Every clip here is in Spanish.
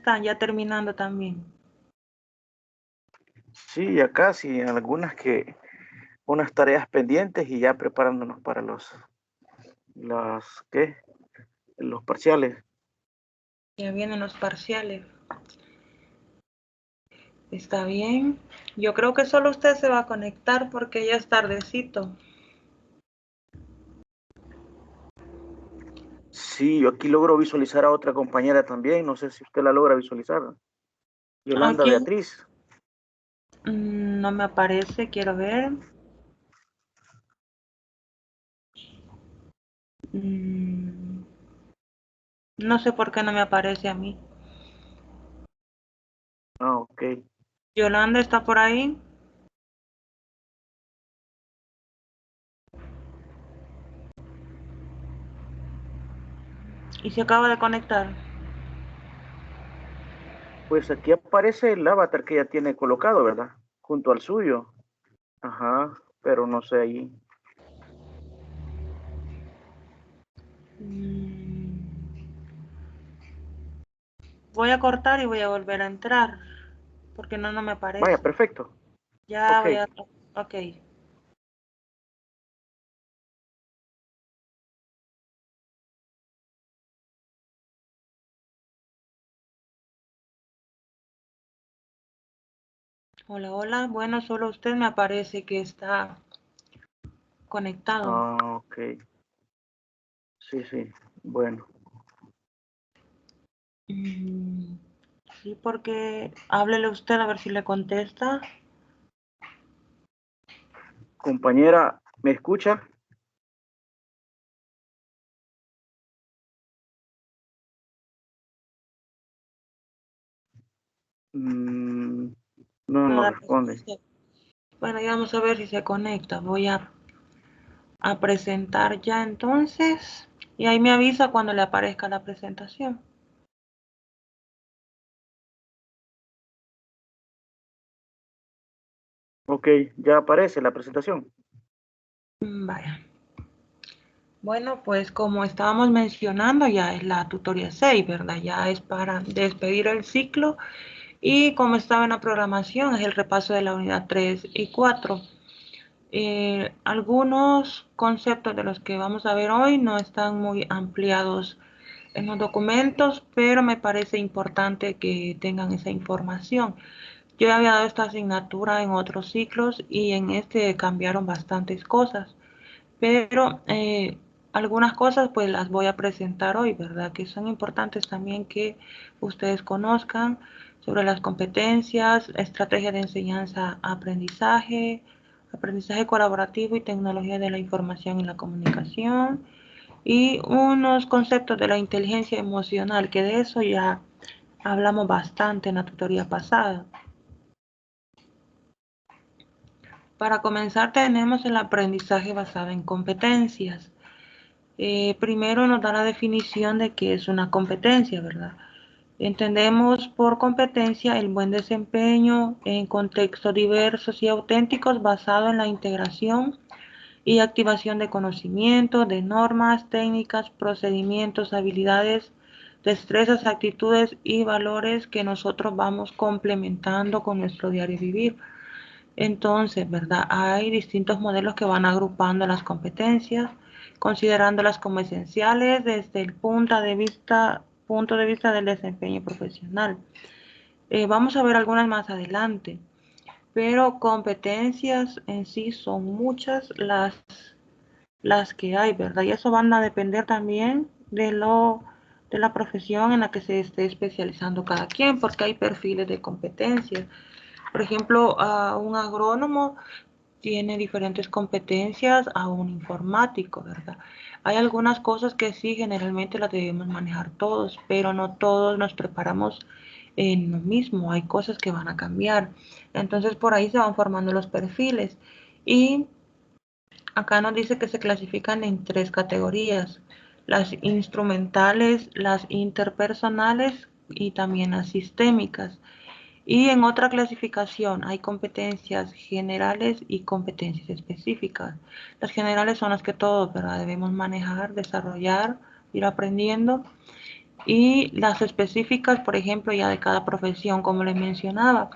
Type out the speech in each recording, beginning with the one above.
están? ¿Ya terminando también? Sí, ya casi, unas tareas pendientes y ya preparándonos para ¿qué? Los parciales. Ya vienen los parciales. Está bien. Yo creo que solo usted se va a conectar porque ya es tardecito. Sí, yo aquí logro visualizar a otra compañera también, no sé si usted la logra visualizar. Yolanda Aquí Beatriz. no me aparece, quiero ver. No sé por qué no me aparece a mí. Ah, ok. Yolanda está por ahí. Y se acaba de conectar. Pues aquí aparece el avatar que ella tiene colocado, ¿verdad? Junto al suyo. Ajá, pero no sé ahí. Voy a cortar y voy a volver a entrar. Porque no me Vaya, aparece. perfecto. Ya Ok. voy a... Ok. Hola, hola. Bueno, solo usted me aparece que está conectado. Ah, ok. Sí, sí. Bueno. Sí, porque háblele usted a ver si le contesta. Compañera, ¿me escucha? Mm, no, no Nada, responde. bueno, ya vamos a ver si se conecta. Voy a presentar ya entonces. Y ahí me avisa cuando le aparezca la presentación. Ok, ya aparece la presentación. Vaya. Bueno, pues como estábamos mencionando, ya es la tutoría 6, ¿verdad? Ya es para despedir el ciclo. Y como estaba en la programación, es el repaso de la unidad 3 y 4. Algunos conceptos de los que vamos a ver hoy no están muy ampliados en los documentos, pero me parece importante que tengan esa información. Yo había dado esta asignatura en otros ciclos y en este cambiaron bastantes cosas, pero algunas cosas pues las voy a presentar hoy, ¿verdad? Que son importantes también que ustedes conozcan sobre las competencias, estrategia de enseñanza, aprendizaje, aprendizaje colaborativo y tecnología de la información y la comunicación, y unos conceptos de la inteligencia emocional, que de eso ya hablamos bastante en la tutoría pasada. Para comenzar tenemos el aprendizaje basado en competencias. Primero nos da la definición de qué es una competencia, ¿verdad? Entendemos por competencia el buen desempeño en contextos diversos y auténticos basado en la integración y activación de conocimientos, de normas, técnicas, procedimientos, habilidades, destrezas, actitudes y valores que nosotros vamos complementando con nuestro diario vivir. Entonces, ¿verdad? Hay distintos modelos que van agrupando las competencias, considerándolas como esenciales desde el punto de vista del desempeño profesional. Vamos a ver algunas más adelante, pero competencias en sí son muchas las que hay, ¿verdad? Y eso van a depender también de la profesión en la que se esté especializando cada quien, porque hay perfiles de competencias. Por ejemplo, a un agrónomo tiene diferentes competencias a un informático, ¿verdad? Hay algunas cosas que sí generalmente las debemos manejar todos, pero no todos nos preparamos en lo mismo. Hay cosas que van a cambiar. Entonces por ahí se van formando los perfiles. Y acá nos dice que se clasifican en 3 categorías: las instrumentales, las interpersonales y también las sistémicas. Y en otra clasificación hay competencias generales y competencias específicas. Las generales son las que todos, ¿verdad?, debemos manejar, desarrollar, ir aprendiendo. y las específicas, por ejemplo, ya de cada profesión, como les mencionaba.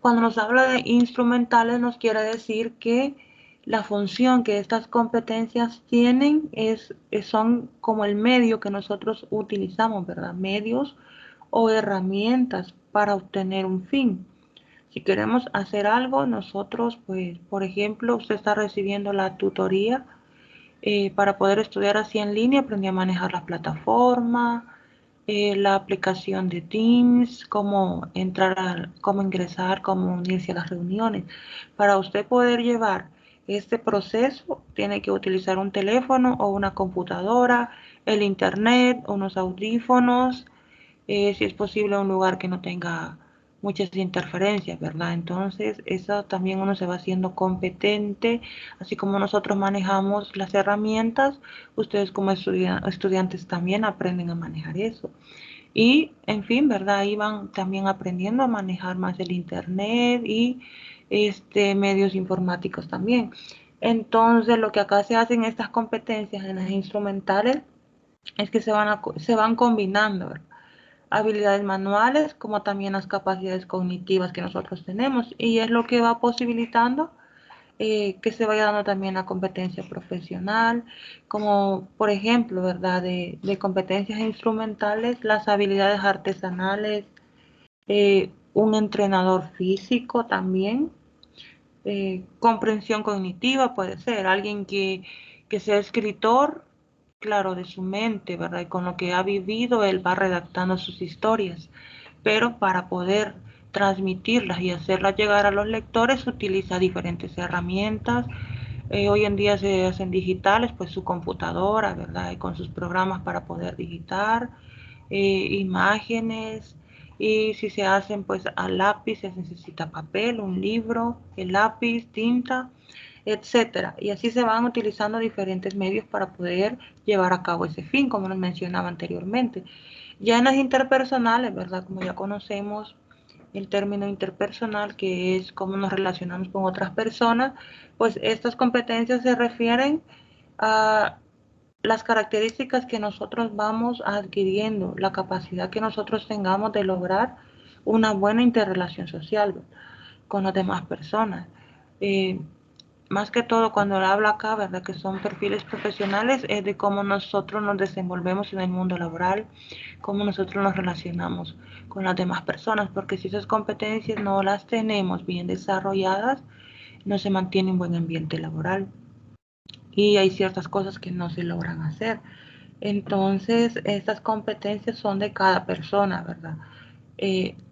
Cuando nos habla de instrumentales, nos quiere decir que la función que estas competencias tienen son como el medio que nosotros utilizamos, ¿verdad? Medios o herramientas para obtener un fin. Si queremos hacer algo, nosotros, pues, por ejemplo, usted está recibiendo la tutoría para poder estudiar así en línea, aprendí a manejar la plataforma, la aplicación de Teams, cómo ingresar, cómo unirse a las reuniones. Para usted poder llevar este proceso, tiene que utilizar un teléfono o una computadora, el internet, unos audífonos, si es posible un lugar que no tenga muchas interferencias, ¿verdad? Entonces, eso también uno se va haciendo competente, así como nosotros manejamos las herramientas, ustedes como estudiantes también aprenden a manejar eso. Y, en fin, ¿verdad? Ahí van también aprendiendo a manejar más el internet y medios informáticos también. Entonces, lo que acá se hace en estas competencias, en las instrumentales, es que se van combinando, ¿verdad? Habilidades manuales como también las capacidades cognitivas que nosotros tenemos y es lo que va posibilitando que se vaya dando también la competencia profesional, como por ejemplo, ¿verdad? De competencias instrumentales, las habilidades artesanales, un entrenador físico también, comprensión cognitiva puede ser, alguien que sea escritor, claro, de su mente, ¿verdad? Y con lo que ha vivido, él va redactando sus historias, pero para poder transmitirlas y hacerlas llegar a los lectores utiliza diferentes herramientas. Hoy en día se hacen digitales, pues su computadora, ¿verdad? Y con sus programas para poder digitar, imágenes, y si se hacen pues a lápiz, se necesita papel, un libro, el lápiz, tinta, etcétera. Y así se van utilizando diferentes medios para poder llevar a cabo ese fin, como nos mencionaba anteriormente. Ya en las interpersonales, ¿verdad? Como ya conocemos el término interpersonal, que es cómo nos relacionamos con otras personas, pues estas competencias se refieren a las características que nosotros vamos adquiriendo, la capacidad que nosotros tengamos de lograr una buena interrelación social con las demás personas. Eh, Más que todo cuando habla acá, ¿verdad? Que son perfiles profesionales, es de cómo nosotros nos desenvolvemos en el mundo laboral, cómo nosotros nos relacionamos con las demás personas, porque si esas competencias no las tenemos bien desarrolladas, no se mantiene un buen ambiente laboral y hay ciertas cosas que no se logran hacer. Entonces, estas competencias son de cada persona, ¿verdad?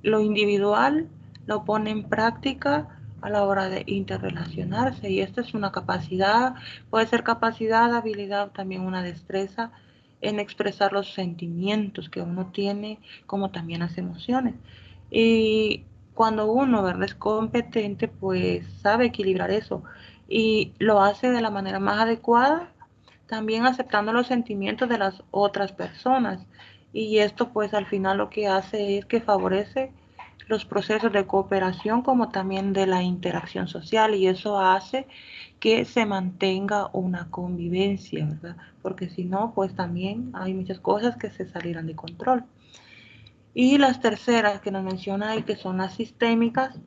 Lo individual lo pone en práctica a la hora de interrelacionarse y esta es una capacidad, puede ser capacidad, habilidad, también una destreza en expresar los sentimientos que uno tiene, como también las emociones. Y cuando uno, ¿verdad? Es competente, pues sabe equilibrar eso y lo hace de la manera más adecuada, también aceptando los sentimientos de las otras personas. Y esto pues al final lo que hace es que favorece los procesos de cooperación como también de la interacción social y eso hace que se mantenga una convivencia, ¿verdad? Porque si no, pues también hay muchas cosas que se salirán de control. Y las terceras que nos menciona ahí, que son las sistémicas,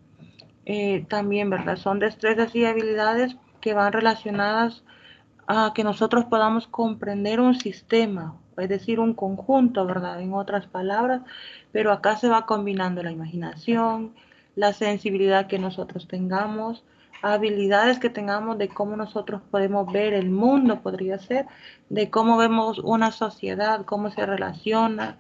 también, ¿verdad? Son destrezas y habilidades que van relacionadas a que nosotros podamos comprender un sistema, es decir, un conjunto, ¿verdad? En otras palabras, pero acá se va combinando la imaginación, la sensibilidad que nosotros tengamos, habilidades que tengamos de cómo nosotros podemos ver el mundo, podría ser, de cómo vemos una sociedad, cómo se relaciona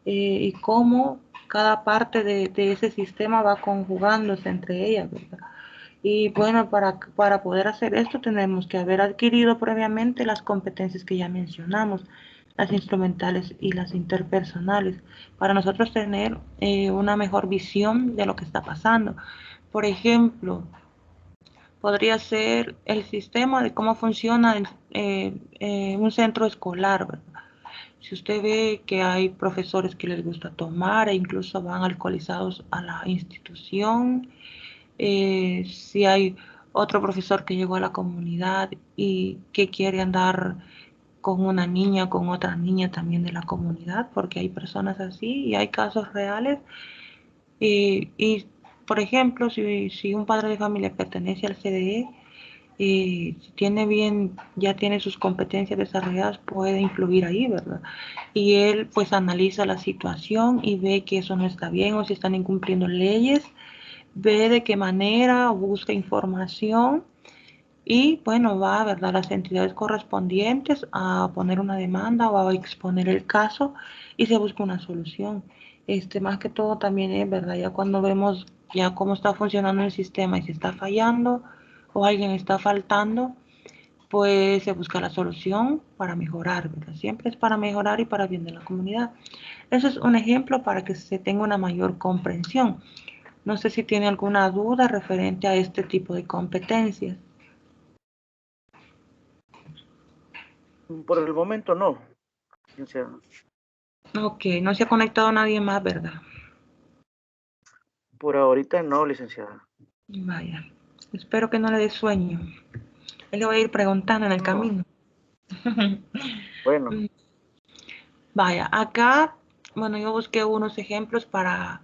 y cómo cada parte de ese sistema va conjugándose entre ellas, ¿verdad? Y bueno, para poder hacer esto tenemos que haber adquirido previamente las competencias que ya mencionamos, las instrumentales y las interpersonales, para nosotros tener una mejor visión de lo que está pasando. Por ejemplo, podría ser el sistema de cómo funciona un centro escolar, ¿verdad? Si usted ve que hay profesores que les gusta tomar e incluso van alcoholizados a la institución, si hay otro profesor que llegó a la comunidad y que quiere andar con una niña, con otra niña también de la comunidad, porque hay personas así y hay casos reales. Y por ejemplo, si un padre de familia pertenece al CDE, si tiene bien, ya tiene sus competencias desarrolladas, puede influir ahí, ¿verdad? Y él pues analiza la situación y ve que eso no está bien o si están incumpliendo leyes, ve de qué manera, busca información y bueno, va, ¿verdad?, a las entidades correspondientes a poner una demanda o a exponer el caso y se busca una solución. Más que todo también es, ¿verdad? Ya cuando vemos ya cómo está funcionando el sistema y si está fallando o alguien está faltando, pues se busca la solución para mejorar, ¿verdad? Siempre es para mejorar y para bien de la comunidad. Eso es un ejemplo para que se tenga una mayor comprensión. No sé si tiene alguna duda referente a este tipo de competencias. Por el momento no, licenciada. Ok, no se ha conectado nadie más, ¿verdad? Por ahorita no, licenciada. Vaya, espero que no le dé sueño. Él le va a ir preguntando en el No, camino. bueno, Vaya, acá, bueno, yo busqué unos ejemplos para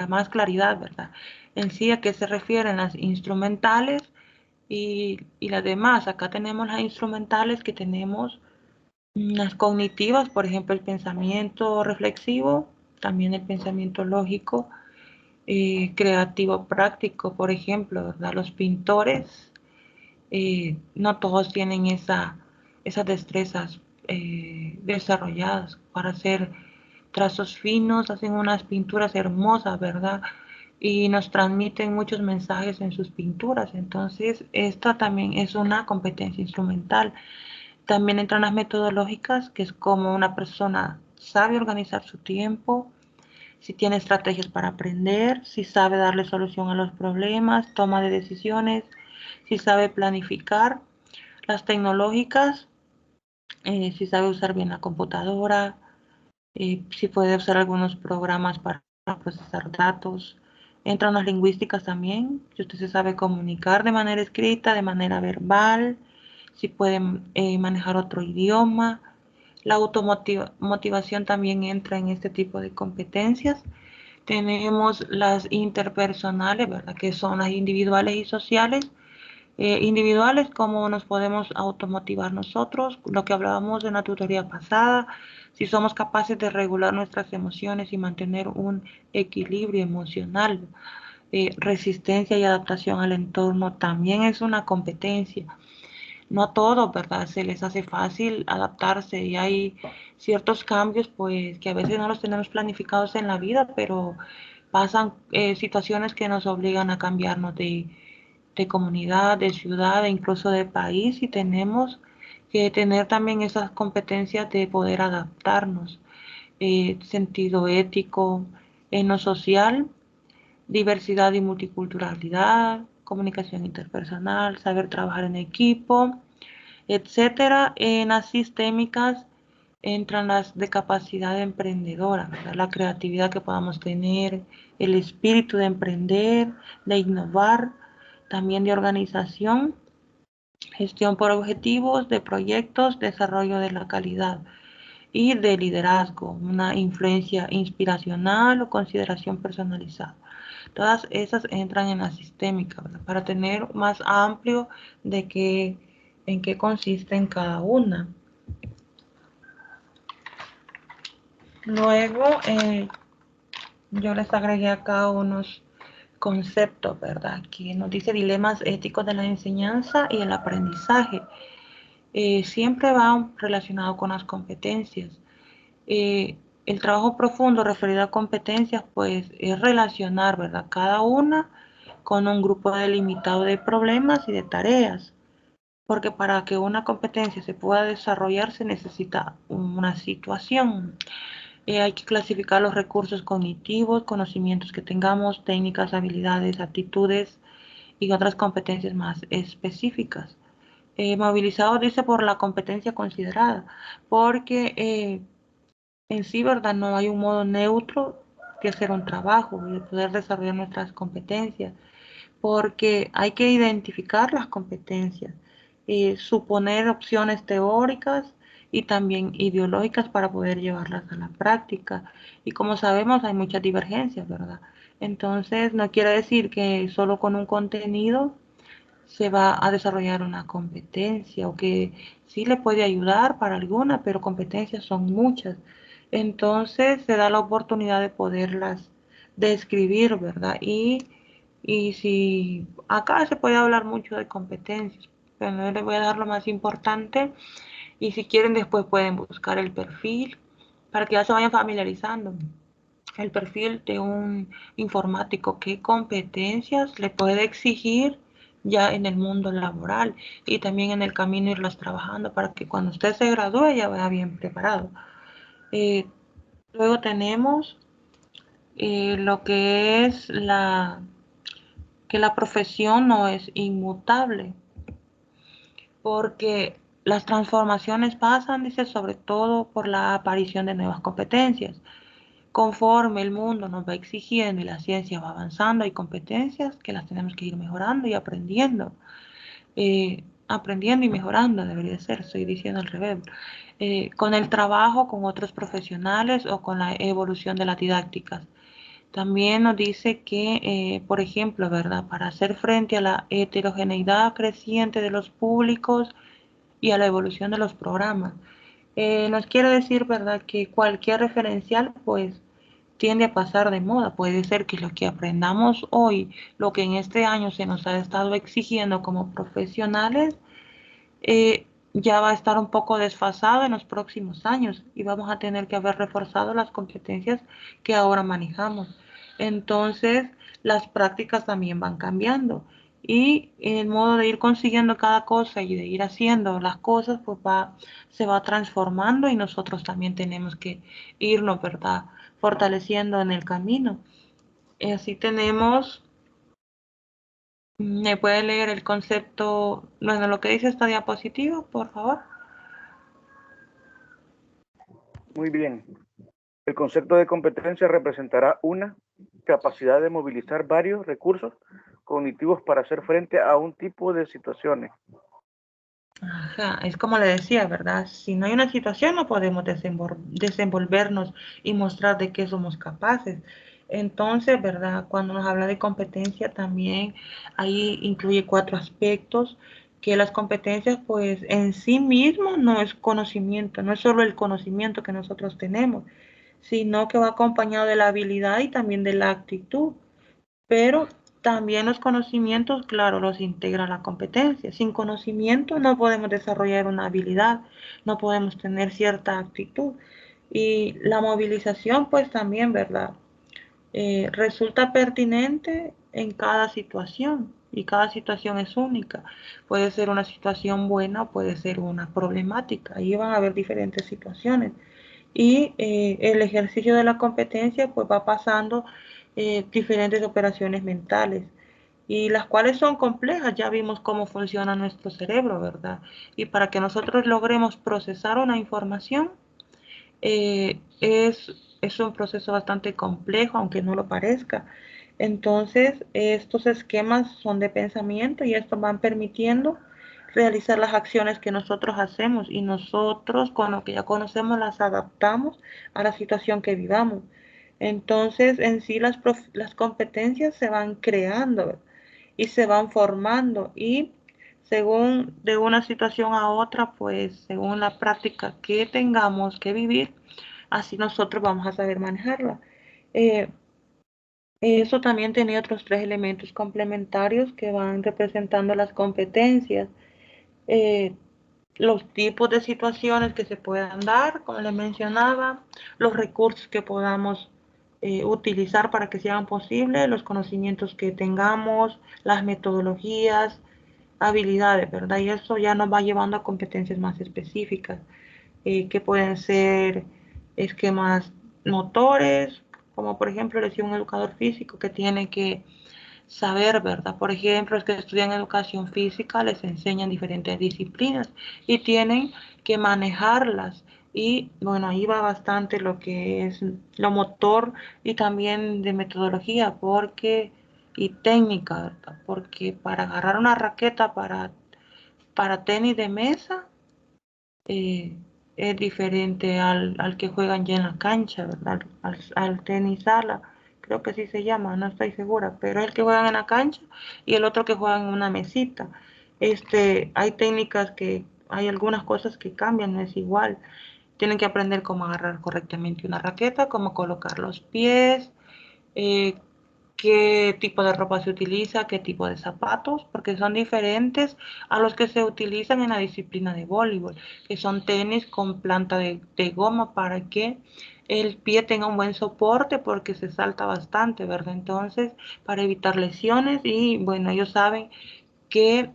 más claridad, ¿verdad? En sí, ¿a qué se refieren las instrumentales y las demás? Acá tenemos las instrumentales que tenemos, las cognitivas, por ejemplo, el pensamiento reflexivo, también el pensamiento lógico, creativo práctico, por ejemplo, ¿verdad? Los pintores, no todos tienen esas destrezas desarrolladas para hacer trazos finos, hacen unas pinturas hermosas, ¿verdad? Y nos transmiten muchos mensajes en sus pinturas. Entonces, esta también es una competencia instrumental. También entran las metodológicas, que es como una persona sabe organizar su tiempo, si tiene estrategias para aprender, si sabe darle solución a los problemas, toma de decisiones, si sabe planificar. Las tecnológicas, si sabe usar bien la computadora, si puede usar algunos programas para procesar datos. Entran las lingüísticas también, si usted se sabe comunicar de manera escrita, de manera verbal, si puede manejar otro idioma. La automotivación también entra en este tipo de competencias. Tenemos las interpersonales, ¿verdad? Que son las individuales y sociales. Individuales, cómo nos podemos automotivar nosotros, lo que hablábamos en la tutoría pasada, si somos capaces de regular nuestras emociones y mantener un equilibrio emocional. Resistencia y adaptación al entorno también es una competencia. No a todos, ¿verdad? Se les hace fácil adaptarse y hay ciertos cambios, pues, que a veces no los tenemos planificados en la vida, pero pasan situaciones que nos obligan a cambiarnos de comunidad, de ciudad e incluso de país y tenemos que tener también esas competencias de poder adaptarnos, sentido ético, en lo social, diversidad y multiculturalidad, comunicación interpersonal, saber trabajar en equipo, etcétera. En las sistémicas entran las de capacidad emprendedora, ¿verdad? La creatividad que podamos tener, el espíritu de emprender, de innovar, también de organización, gestión por objetivos, de proyectos, desarrollo de la calidad y de liderazgo, una influencia inspiracional o consideración personalizada. Todas esas entran en la sistémica, ¿verdad? Para tener más amplio de en qué consiste en cada una. Luego, yo les agregué acá unos conceptos, ¿verdad? Que nos dice dilemas éticos de la enseñanza y el aprendizaje. Siempre va relacionado con las competencias. El trabajo profundo referido a competencias, pues es relacionar, ¿verdad? Cada una con un grupo delimitado de problemas y de tareas, porque para que una competencia se pueda desarrollar se necesita una situación. Hay que clasificar los recursos cognitivos, conocimientos que tengamos, técnicas, habilidades, aptitudes y otras competencias más específicas. Movilizado dice por la competencia considerada, porque en sí, ¿verdad? No hay un modo neutro de hacer un trabajo y de poder desarrollar nuestras competencias, porque hay que identificar las competencias, suponer opciones teóricas y también ideológicas para poder llevarlas a la práctica. Y como sabemos, hay muchas divergencias, ¿verdad? Entonces, no quiere decir que solo con un contenido se va a desarrollar una competencia o que sí le puede ayudar para alguna, pero competencias son muchas. Entonces se da la oportunidad de poderlas describir, ¿verdad? Y si acá se puede hablar mucho de competencias, pero yo les voy a dar lo más importante y si quieren después pueden buscar el perfil para que ya se vayan familiarizando. El perfil de un informático, qué competencias le puede exigir ya en el mundo laboral y también en el camino irlas trabajando para que cuando usted se gradúe ya vaya bien preparado. Eh, Luego tenemos lo que es que la profesión no es inmutable, porque las transformaciones pasan, dice, sobre todo por la aparición de nuevas competencias. Conforme el mundo nos va exigiendo y la ciencia va avanzando, hay competencias que las tenemos que ir mejorando y aprendiendo. Aprendiendo y mejorando, debería ser, estoy diciendo al revés. Con el trabajo con otros profesionales o con la evolución de las didácticas. También nos dice que, por ejemplo, ¿verdad? Para hacer frente a la heterogeneidad creciente de los públicos y a la evolución de los programas. Nos quiere decir, ¿verdad?, que cualquier referencial, pues, tiende a pasar de moda. Puede ser que lo que aprendamos hoy, lo que en este año se nos ha estado exigiendo como profesionales, ya va a estar un poco desfasado en los próximos años y vamos a tener que haber reforzado las competencias que ahora manejamos. Entonces, las prácticas también van cambiando y el modo de ir consiguiendo cada cosa y de ir haciendo las cosas, pues se va transformando y nosotros también tenemos que irnos, ¿verdad?, fortaleciendo en el camino. Así tenemos, ¿me puede leer el concepto, bueno, lo que dice esta diapositiva, por favor? Muy bien. El concepto de competencia representará una capacidad de movilizar varios recursos cognitivos para hacer frente a un tipo de situaciones. Ajá, es como le decía, ¿verdad? Si no hay una situación, no podemos desenvolvernos y mostrar de qué somos capaces. Entonces, ¿verdad? Cuando nos habla de competencia, también ahí incluye cuatro aspectos, que las competencias, pues en sí mismo no es conocimiento, no es solo el conocimiento que nosotros tenemos, sino que va acompañado de la habilidad y también de la actitud. Pero también los conocimientos, claro, los integra la competencia. Sin conocimiento no podemos desarrollar una habilidad, no podemos tener cierta actitud. Y la movilización, pues también, ¿verdad? Resulta pertinente en cada situación y cada situación es única. Puede ser una situación buena o puede ser una problemática. Ahí van a haber diferentes situaciones y el ejercicio de la competencia pues va pasando diferentes operaciones mentales y las cuales son complejas. Ya vimos cómo funciona nuestro cerebro, ¿verdad? Y para que nosotros logremos procesar una información es un proceso bastante complejo, aunque no lo parezca. Entonces, estos esquemas son de pensamiento y estos van permitiendo realizar las acciones que nosotros hacemos y nosotros con lo que ya conocemos las adaptamos a la situación que vivamos. Entonces, en sí las competencias se van creando y se van formando y según de una situación a otra, pues según la práctica que tengamos que vivir, así nosotros vamos a saber manejarla. Eh, Eso también tenía otros tres elementos complementarios que van representando las competencias. Eh, los tipos de situaciones que se puedan dar, como les mencionaba, los recursos que podamos utilizar para que sean posibles, los conocimientos que tengamos, las metodologías, habilidades, ¿verdad? Y eso ya nos va llevando a competencias más específicas, que pueden ser esquemas motores, como por ejemplo, decía un educador físico que tiene que saber, ¿verdad? Por ejemplo, los que estudian educación física les enseñan diferentes disciplinas y tienen que manejarlas. Y bueno, ahí va bastante lo que es lo motor y también de metodología, porque y técnica, ¿verdad? Porque para agarrar una raqueta para tenis de mesa, eh, es diferente al que juegan ya en la cancha, ¿verdad? Al tenis sala, creo que así se llama, no estoy segura, pero es el que juegan en la cancha y el otro que juegan en una mesita. Hay técnicas hay algunas cosas que cambian, no es igual. Tienen que aprender cómo agarrar correctamente una raqueta, cómo colocar los pies, eh, qué tipo de ropa se utiliza, qué tipo de zapatos, porque son diferentes a los que se utilizan en la disciplina de voleibol, que son tenis con planta de goma para que el pie tenga un buen soporte porque se salta bastante, ¿verdad? Entonces, para evitar lesiones y bueno, ellos saben qué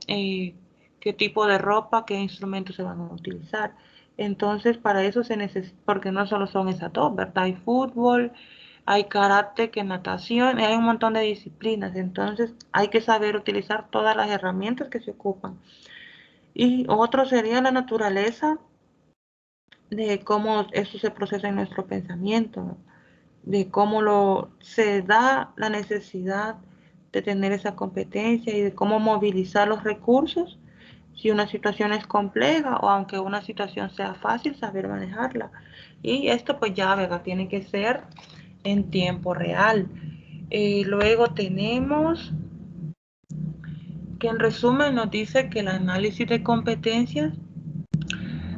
tipo de ropa, qué instrumentos se van a utilizar. Entonces, para eso se necesita, porque no solo son esas dos, ¿verdad? Hay fútbol, hay karate, que natación, hay un montón de disciplinas. Entonces, hay que saber utilizar todas las herramientas que se ocupan. Y otro sería la naturaleza de cómo eso se procesa en nuestro pensamiento, de cómo se da la necesidad de tener esa competencia y de cómo movilizar los recursos si una situación es compleja o aunque una situación sea fácil, saber manejarla. Y esto pues ya, ¿verdad? Tiene que ser en tiempo real. Luego tenemos que en resumen nos dice que el análisis de competencias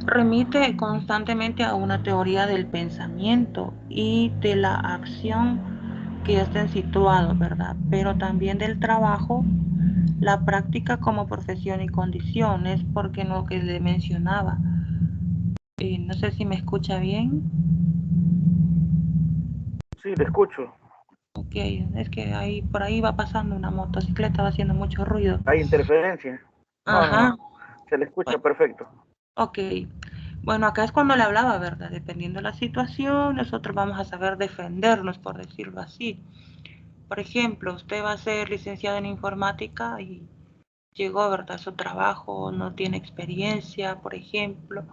remite constantemente a una teoría del pensamiento y de la acción que ya estén situados, ¿verdad? Pero también del trabajo, la práctica como profesión y condiciones, porque lo que le mencionaba. No sé si me escucha bien. Sí, le escucho. Ok, es que ahí por ahí va pasando una motocicleta, va haciendo mucho ruido. ¿Hay interferencia? No, no, Ajá, no. Se le escucha bueno, perfecto. ok. Bueno, acá es cuando le hablaba, ¿verdad? Dependiendo de la situación, nosotros vamos a saber defendernos, por decirlo así. Por ejemplo, usted va a ser licenciado en informática y llegó, ¿verdad? A su trabajo, no tiene experiencia, por ejemplo,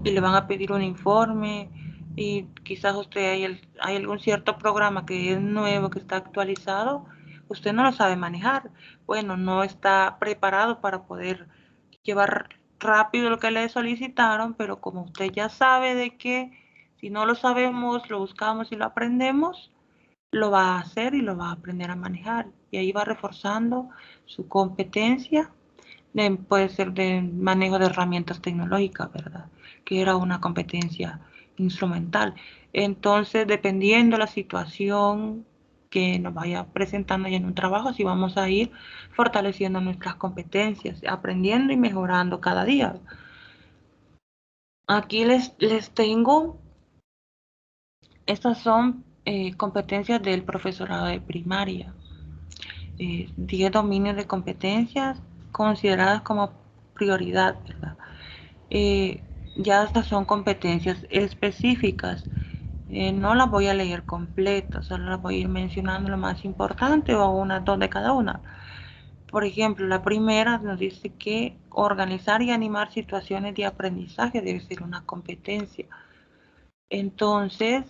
y le van a pedir un informe y quizás usted hay algún cierto programa que es nuevo, que está actualizado, usted no lo sabe manejar. Bueno, no está preparado para poder llevar rápido lo que le solicitaron, pero como usted ya sabe de que si no lo sabemos, lo buscamos y lo aprendemos, lo va a hacer y lo va a aprender a manejar. Y ahí va reforzando su competencia, puede ser de manejo de herramientas tecnológicas, ¿verdad? Que era una competencia instrumental. Entonces, dependiendo la situación que nos vaya presentando ya en un trabajo, así vamos a ir fortaleciendo nuestras competencias, aprendiendo y mejorando cada día. Aquí les tengo, estas son competencias del profesorado de primaria. 10 dominios de competencias consideradas como prioridad, ¿verdad? Eh, ya estas son competencias específicas. No las voy a leer completas, solo las voy a ir mencionando lo más importante o una, dos de cada una. Por ejemplo, la primera nos dice que organizar y animar situaciones de aprendizaje debe ser una competencia. Entonces,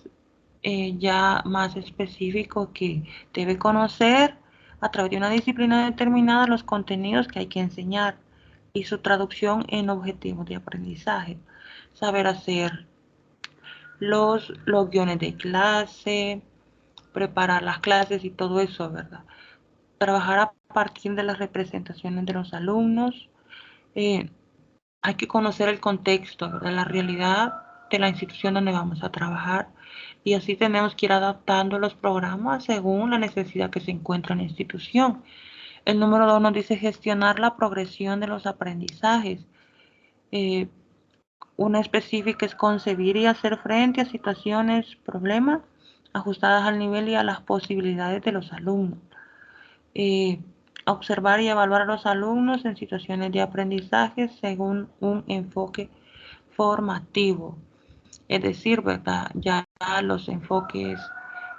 ya más específico que debe conocer a través de una disciplina determinada los contenidos que hay que enseñar y su traducción en objetivos de aprendizaje. Saber hacer los guiones de clase, preparar las clases y todo eso, ¿verdad? Trabajar a partir de las representaciones de los alumnos. Eh, Hay que conocer el contexto, ¿verdad? La realidad de la institución donde vamos a trabajar y así tenemos que ir adaptando los programas según la necesidad que se encuentra en la institución. El número 2 nos dice gestionar la progresión de los aprendizajes. Eh, una específica es concebir y hacer frente a situaciones, problemas ajustadas al nivel y a las posibilidades de los alumnos. Eh, Observar y evaluar a los alumnos en situaciones de aprendizaje según un enfoque formativo. Es decir, ¿verdad? Ya los enfoques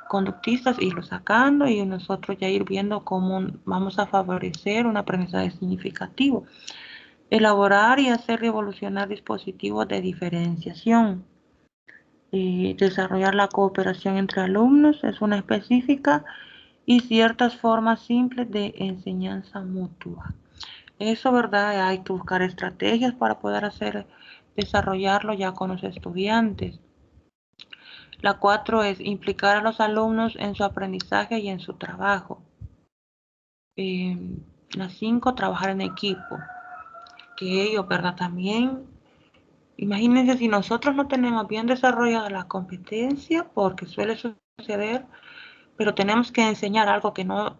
conductistas irlos sacando y nosotros ya ir viendo cómo vamos a favorecer un aprendizaje significativo. Elaborar y hacer evolucionar dispositivos de diferenciación. Y desarrollar la cooperación entre alumnos es una específica y ciertas formas simples de enseñanza mutua. Eso, ¿verdad? Hay que buscar estrategias para poder hacer desarrollarlo ya con los estudiantes. La 4 es implicar a los alumnos en su aprendizaje y en su trabajo. La 5, trabajar en equipo. Que ellos, ¿verdad? También, imagínense si nosotros no tenemos bien desarrollada la competencia, porque suele suceder, pero tenemos que enseñar algo que no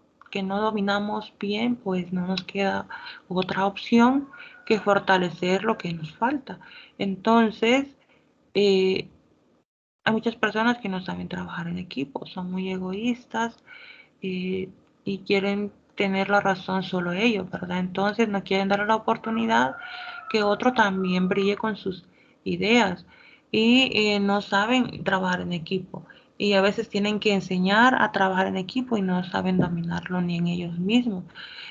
dominamos bien, pues no nos queda otra opción que fortalecer lo que nos falta. Entonces, hay muchas personas que no saben trabajar en equipo, son muy egoístas y quieren tener la razón solo ellos, ¿verdad? Entonces no quieren dar la oportunidad que otro también brille con sus ideas y no saben trabajar en equipo. Y a veces tienen que enseñar a trabajar en equipo y no saben dominarlo ni en ellos mismos.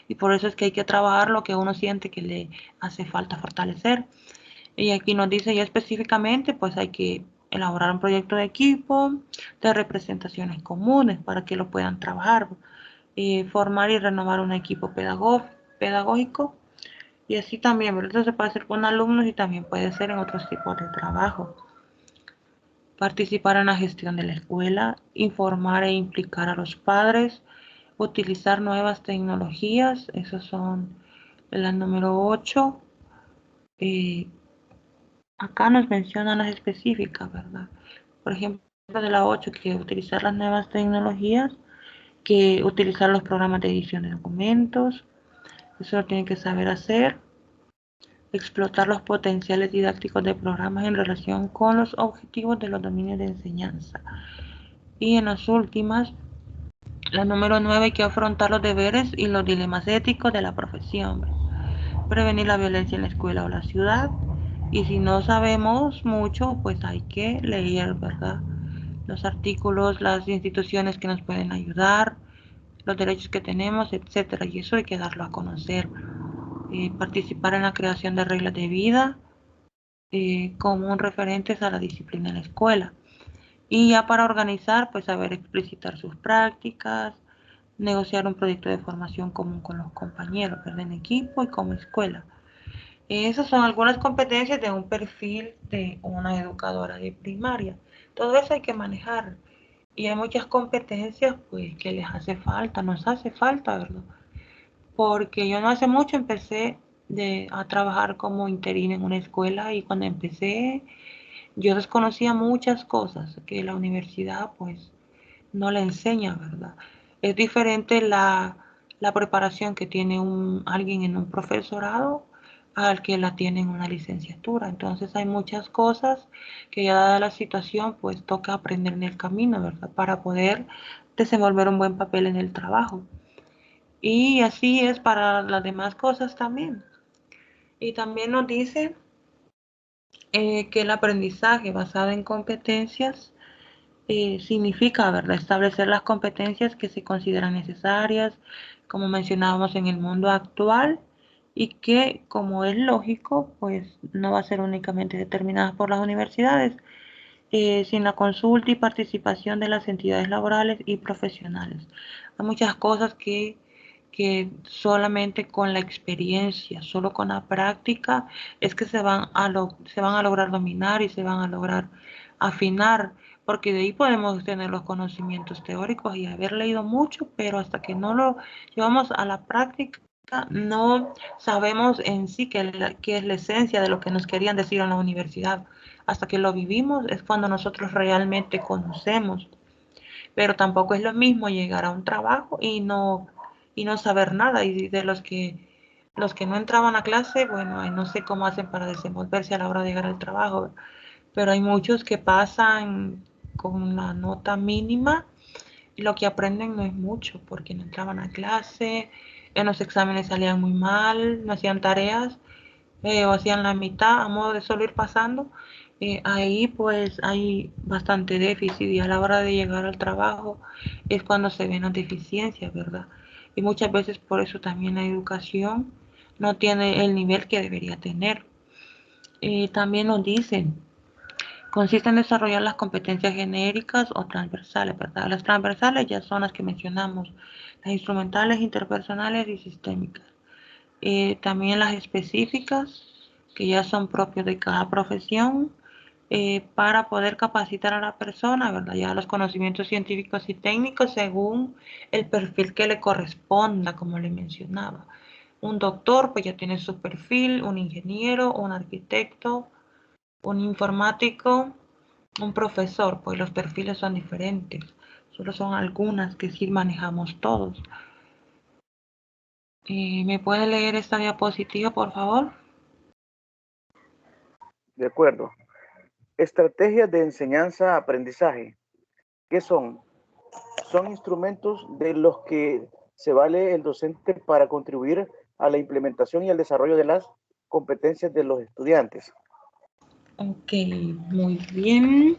Y por eso es que hay que trabajar lo que uno siente que le hace falta fortalecer. Y aquí nos dice ya específicamente, pues hay que elaborar un proyecto de equipo, de representaciones comunes para que lo puedan trabajar, formar y renovar un equipo pedagógico y así también, ¿verdad? Esto se puede hacer con alumnos y también puede ser en otros tipos de trabajo. Participar en la gestión de la escuela, informar e implicar a los padres, utilizar nuevas tecnologías, esos son la número 8. Acá nos mencionan las específicas, ¿verdad? Por ejemplo, de la 8, que utilizar las nuevas tecnologías, que utilizar los programas de edición de documentos, eso lo tienen que saber hacer. Explotar los potenciales didácticos de programas en relación con los objetivos de los dominios de enseñanza. Y en las últimas, la número 9, hay que afrontar los deberes y los dilemas éticos de la profesión. Prevenir la violencia en la escuela o la ciudad. Y si no sabemos mucho, pues hay que leer, ¿verdad? Los artículos, las instituciones que nos pueden ayudar, los derechos que tenemos, etcétera. Y eso hay que darlo a conocer. Participar en la creación de reglas de vida como referentes a la disciplina en la escuela. Y ya para organizar, pues saber explicitar sus prácticas, negociar un proyecto de formación común con los compañeros, ¿verdad? En equipo y como escuela. Esas son algunas competencias de un perfil de una educadora de primaria. Todo eso hay que manejar. Y hay muchas competencias pues que les hace falta, nos hace falta, ¿verdad? Porque yo no hace mucho empecé a trabajar como interina en una escuela y cuando empecé yo desconocía muchas cosas que la universidad pues no le enseña, ¿verdad? Es diferente la preparación que tiene alguien en un profesorado al que la tiene en una licenciatura. Entonces hay muchas cosas que ya dada la situación pues toca aprender en el camino, ¿verdad? Para poder desenvolver un buen papel en el trabajo. Y así es para las demás cosas también. Y también nos dice que el aprendizaje basado en competencias significa, ¿verdad? Establecer las competencias que se consideran necesarias, como mencionábamos en el mundo actual, y que, como es lógico, pues no va a ser únicamente determinadas por las universidades, sin la consulta y participación de las entidades laborales y profesionales. Hay muchas cosas que solamente con la experiencia, solo con la práctica, es que se van a lograr dominar y se van a lograr afinar, porque de ahí podemos tener los conocimientos teóricos y haber leído mucho, pero hasta que no lo llevamos a la práctica, no sabemos en sí qué es la esencia de lo que nos querían decir en la universidad. Hasta que lo vivimos es cuando nosotros realmente conocemos. Pero tampoco es lo mismo llegar a un trabajo y no saber nada. Y de los que no entraban a clase, bueno, no sé cómo hacen para desenvolverse a la hora de llegar al trabajo. Pero hay muchos que pasan con la nota mínima y lo que aprenden no es mucho porque no entraban a clase, en los exámenes salían muy mal, no hacían tareas o hacían la mitad a modo de solo ir pasando. Ahí pues hay bastante déficit y a la hora de llegar al trabajo es cuando se ven las deficiencias, ¿verdad? Y muchas veces por eso también la educación no tiene el nivel que debería tener. También nos dicen consiste en desarrollar las competencias genéricas o transversales, ¿verdad? Las transversales ya son las que mencionamos, las instrumentales, interpersonales y sistémicas. También las específicas que ya son propios de cada profesión, para poder capacitar a la persona, ¿verdad? Ya los conocimientos científicos y técnicos según el perfil que le corresponda, como le mencionaba. Un doctor, pues ya tiene su perfil, un ingeniero, un arquitecto, un informático, un profesor, pues los perfiles son diferentes. Solo son algunas que sí manejamos todos. ¿Me puede leer esta diapositiva, por favor? De acuerdo. Estrategias de enseñanza-aprendizaje. ¿Qué son? Son instrumentos de los que se vale el docente para contribuir a la implementación y al desarrollo de las competencias de los estudiantes. Ok, muy bien.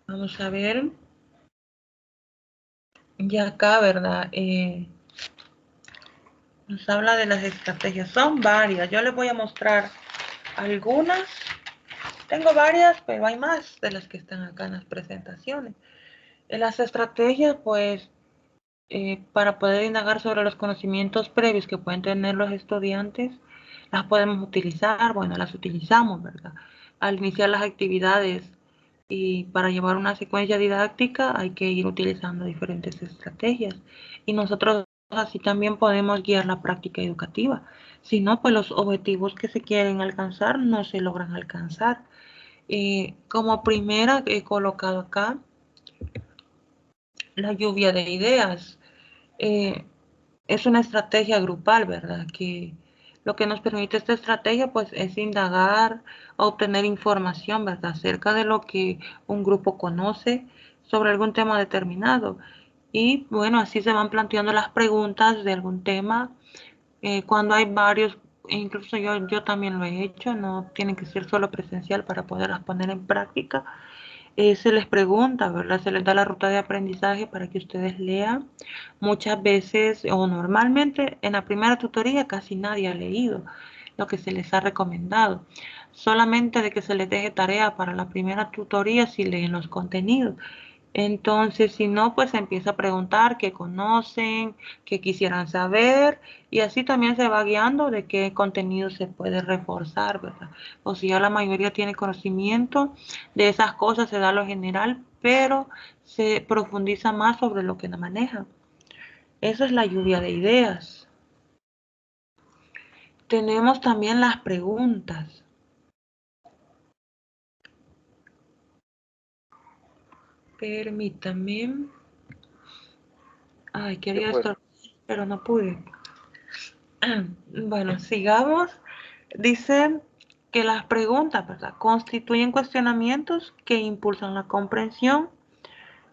Vamos a ver. Ya acá, ¿verdad? Nos habla de las estrategias. Son varias. Yo les voy a mostrar algunas. Tengo varias, pero hay más de las que están acá en las presentaciones. En las estrategias, pues, para poder indagar sobre los conocimientos previos que pueden tener los estudiantes, las podemos utilizar, bueno, las utilizamos, ¿verdad? Al iniciar las actividades y para llevar una secuencia didáctica hay que ir utilizando diferentes estrategias y nosotros así también podemos guiar la práctica educativa. Si no, pues los objetivos que se quieren alcanzar no se logran alcanzar. Como primera he colocado acá la lluvia de ideas. Eh, es una estrategia grupal, ¿verdad? Que lo que nos permite esta estrategia, pues, es indagar, obtener información, ¿verdad? Acerca de lo que un grupo conoce sobre algún tema determinado. Y bueno, así se van planteando las preguntas de algún tema. Cuando hay varios, incluso yo también lo he hecho, no tiene que ser solo presencial para poderlas poner en práctica. Se les pregunta, ¿verdad? Se les da la ruta de aprendizaje para que ustedes lean. Muchas veces o normalmente en la primera tutoría casi nadie ha leído lo que se les ha recomendado. Solamente de que se les deje tarea para la primera tutoría si leen los contenidos. Entonces, si no, pues se empieza a preguntar qué conocen, qué quisieran saber, y así también se va guiando de qué contenido se puede reforzar, ¿verdad? O si ya la mayoría tiene conocimiento de esas cosas, se da lo general, pero se profundiza más sobre lo que no maneja. Eso es la lluvia de ideas. Tenemos también las preguntas. Permítame. Ay, De quería acuerdo. esto, pero no pude. Bueno, sigamos. Dice que las preguntas, ¿verdad?, constituyen cuestionamientos que impulsan la comprensión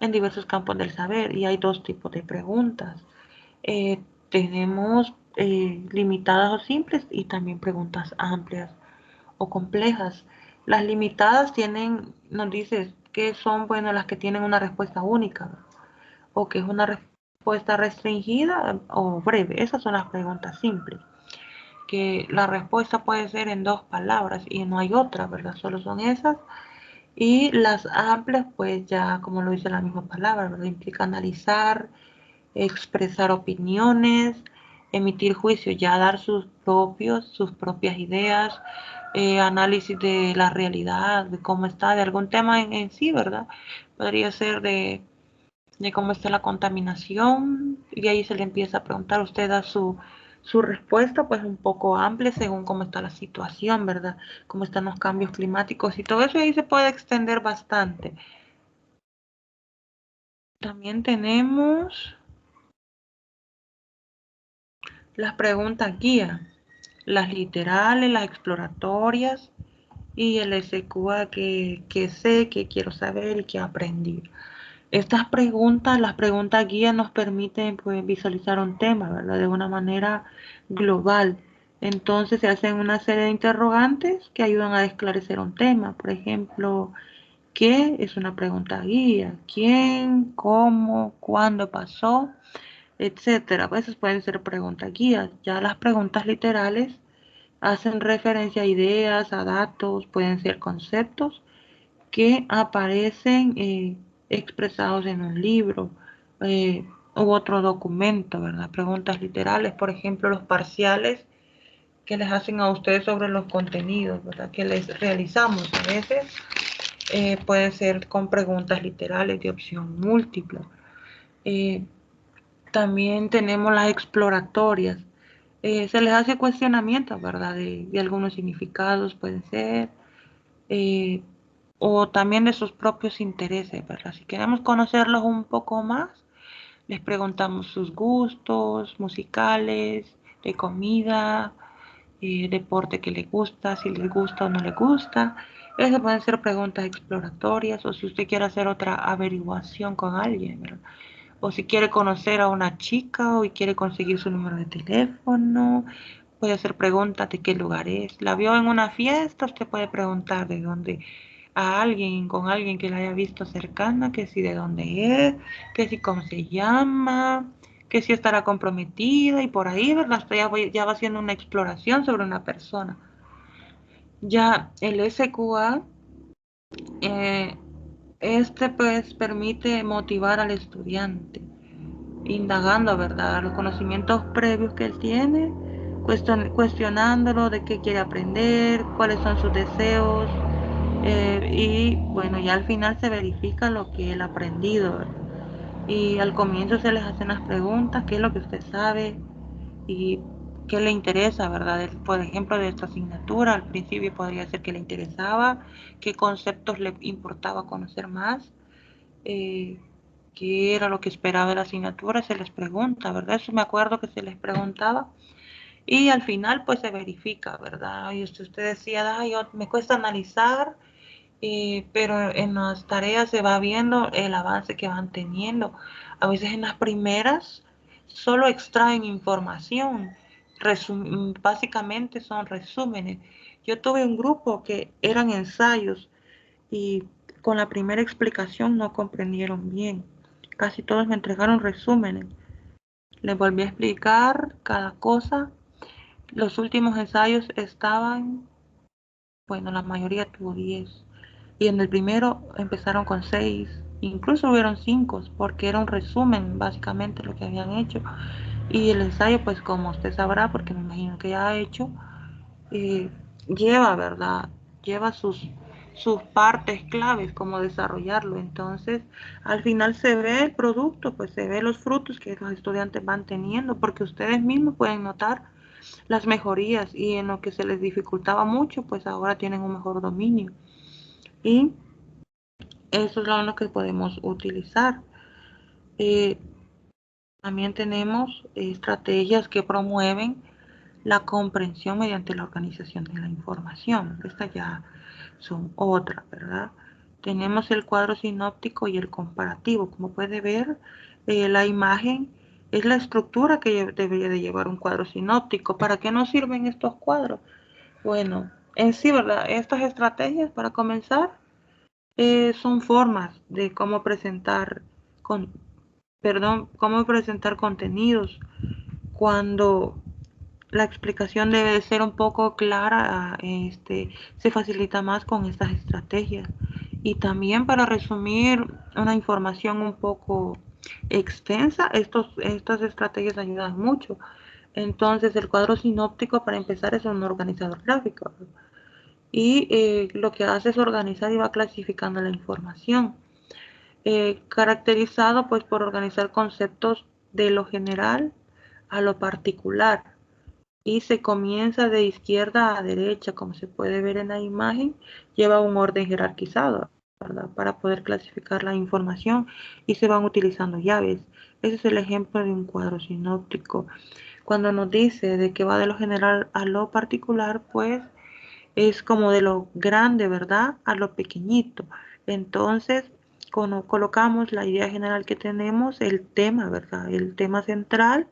en diversos campos del saber y hay dos tipos de preguntas. Tenemos limitadas o simples y también preguntas amplias o complejas. Las limitadas tienen, nos dice que son, bueno, las que tienen una respuesta única, ¿verdad?, o que es una respuesta restringida o breve. Esas son las preguntas simples, que la respuesta puede ser en dos palabras y no hay otra, ¿verdad? Solo son esas. Y las amplias, pues ya como lo dice la misma palabra, ¿verdad? Implica analizar, expresar opiniones, emitir juicios, ya dar sus propias ideas, análisis de la realidad, de cómo está, de algún tema en sí, ¿verdad? Podría ser de cómo está la contaminación, y ahí se le empieza a preguntar, usted da su respuesta, pues un poco amplia según cómo está la situación, ¿verdad? Cómo están los cambios climáticos y todo eso, y ahí se puede extender bastante. También tenemos las preguntas guía, las literales, las exploratorias y el SQA, que sé, que quiero saber y que aprendí. Estas preguntas, las preguntas guía nos permiten, pues, visualizar un tema, ¿verdad?, de una manera global. Entonces se hacen una serie de interrogantes que ayudan a esclarecer un tema. Por ejemplo, ¿qué es una pregunta guía? ¿Quién? ¿Cómo? ¿Cuándo pasó? Etcétera. A veces pueden ser preguntas guías. Ya las preguntas literales hacen referencia a ideas, a datos, pueden ser conceptos que aparecen expresados en un libro u otro documento, ¿verdad? Preguntas literales, por ejemplo, los parciales que les hacen a ustedes sobre los contenidos, ¿verdad? Que les realizamos. A veces puede ser con preguntas literales de opción múltiple. También tenemos las exploratorias. Se les hace cuestionamientos, ¿verdad? De algunos significados, pueden ser, eh, o también de sus propios intereses, ¿verdad? Si queremos conocerlos un poco más, les preguntamos sus gustos musicales, de comida, deporte que les gusta, si les gusta o no les gusta. Esas pueden ser preguntas exploratorias, o si usted quiere hacer otra averiguación con alguien, ¿verdad? O si quiere conocer a una chica o quiere conseguir su número de teléfono, puede hacer preguntas de qué lugar es. ¿La vio en una fiesta? Usted puede preguntar de dónde, a alguien, con alguien que la haya visto cercana, que si de dónde es, que si cómo se llama, que si estará comprometida, y por ahí, ¿verdad? Usted ya va haciendo una exploración sobre una persona. Ya el SQA, eh, pues permite motivar al estudiante, indagando, ¿verdad?, los conocimientos previos que él tiene, cuestionándolo de qué quiere aprender, cuáles son sus deseos, y bueno, ya al final se verifica lo que él ha aprendido, ¿verdad? Y al comienzo se les hacen las preguntas, qué es lo que usted sabe y qué le interesa, ¿verdad? Por ejemplo, de esta asignatura, al principio podría ser que le interesaba, qué conceptos le importaba conocer más, eh, qué era lo que esperaba de la asignatura, se les pregunta, ¿verdad? Eso me acuerdo que se les preguntaba, y al final pues se verifica, ¿verdad? Y usted decía, ay, me cuesta analizar, pero en las tareas se va viendo el avance que van teniendo. A veces en las primeras solo extraen información, básicamente son resúmenes. Yo tuve un grupo que eran ensayos y con la primera explicación no comprendieron bien. Casi todos me entregaron resúmenes. Les volví a explicar cada cosa. Los últimos ensayos estaban, bueno, la mayoría tuvo 10. Y en el primero empezaron con 6. Incluso hubieron 5, porque era un resumen, básicamente, lo que habían hecho. Y el ensayo, pues como usted sabrá, porque me imagino que ya ha hecho, eh, lleva, ¿verdad? Lleva sus partes claves, como desarrollarlo. Entonces, al final se ve el producto, pues se ve los frutos que los estudiantes van teniendo, porque ustedes mismos pueden notar las mejorías, y en lo que se les dificultaba mucho, pues ahora tienen un mejor dominio. Y eso es lo que podemos utilizar. Eh, También tenemos estrategias que promueven la comprensión mediante la organización de la información. Estas ya son otras, ¿verdad? Tenemos el cuadro sinóptico y el comparativo. Como puede ver, la imagen es la estructura que debería de llevar un cuadro sinóptico. ¿Para qué nos sirven estos cuadros? Bueno, en sí, ¿verdad? Estas estrategias, para comenzar, son formas de cómo presentar, con, cómo presentar contenidos cuando la explicación debe de ser un poco clara. Se facilita más con estas estrategias. Y también para resumir una información un poco extensa, estas estrategias ayudan mucho. Entonces, el cuadro sinóptico, para empezar, es un organizador gráfico. Y lo que hace es organizar y va clasificando la información. Caracterizado pues por organizar conceptos de lo general a lo particular, y se comienza de izquierda a derecha, como se puede ver en la imagen. Lleva un orden jerarquizado, ¿verdad?, para poder clasificar la información, y se van utilizando llaves. Ese es el ejemplo de un cuadro sinóptico. Cuando nos dice de que va de lo general a lo particular, pues es como de lo grande, ¿verdad?, a lo pequeñito. Entonces, cuando colocamos la idea general que tenemos, el tema, ¿verdad?, el tema central,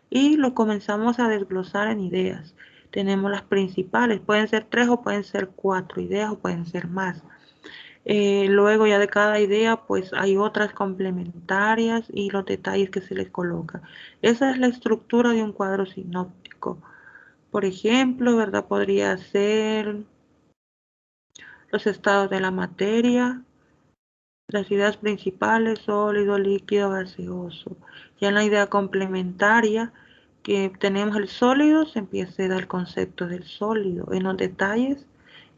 y lo comenzamos a desglosar en ideas. Tenemos las principales, pueden ser 3 o pueden ser 4 ideas o pueden ser más. Luego ya de cada idea pues hay otras complementarias y los detalles que se les coloca. Esa es la estructura de un cuadro sinóptico. Por ejemplo, ¿verdad?, podría ser los estados de la materia, las ideas principales, sólido, líquido, gaseoso. Ya en la idea complementaria que tenemos el sólido, se empieza a dar el concepto del sólido. En los detalles,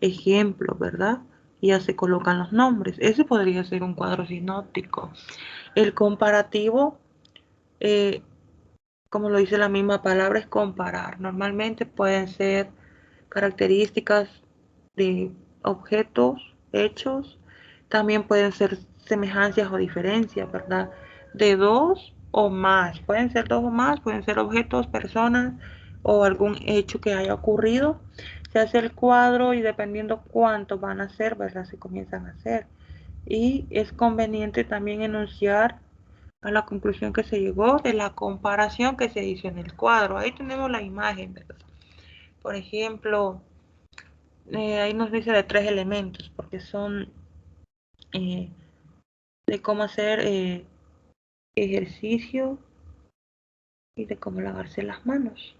ejemplos, ¿verdad? Y ya se colocan los nombres. Ese podría ser un cuadro sinóptico. El comparativo, como lo dice la misma palabra, es comparar. Normalmente pueden ser características de objetos, hechos. También pueden ser semejanzas o diferencias, ¿verdad? De dos o más. Pueden ser dos o más, pueden ser objetos, personas o algún hecho que haya ocurrido. Se hace el cuadro y dependiendo cuántos van a ser, ¿verdad? Se comienzan a hacer. Y es conveniente también enunciar a la conclusión que se llegó de la comparación que se hizo en el cuadro. Ahí tenemos la imagen, ¿verdad? Por ejemplo, ahí nos dice de 3 elementos, porque son eh, de cómo hacer ejercicio y de cómo lavarse las manos.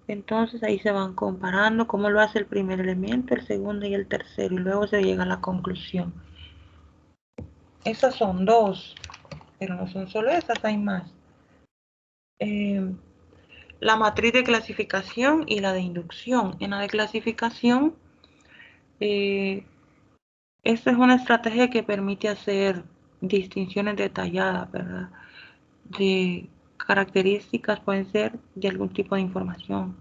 Entonces ahí se van comparando cómo lo hace el primer elemento, el segundo y el tercero, y luego se llega a la conclusión. Esas son dos, pero no son solo esas, hay más. La matriz de clasificación y la de inducción. En la de clasificación, esta es una estrategia que permite hacer distinciones detalladas, ¿verdad? De características, pueden ser de algún tipo de información.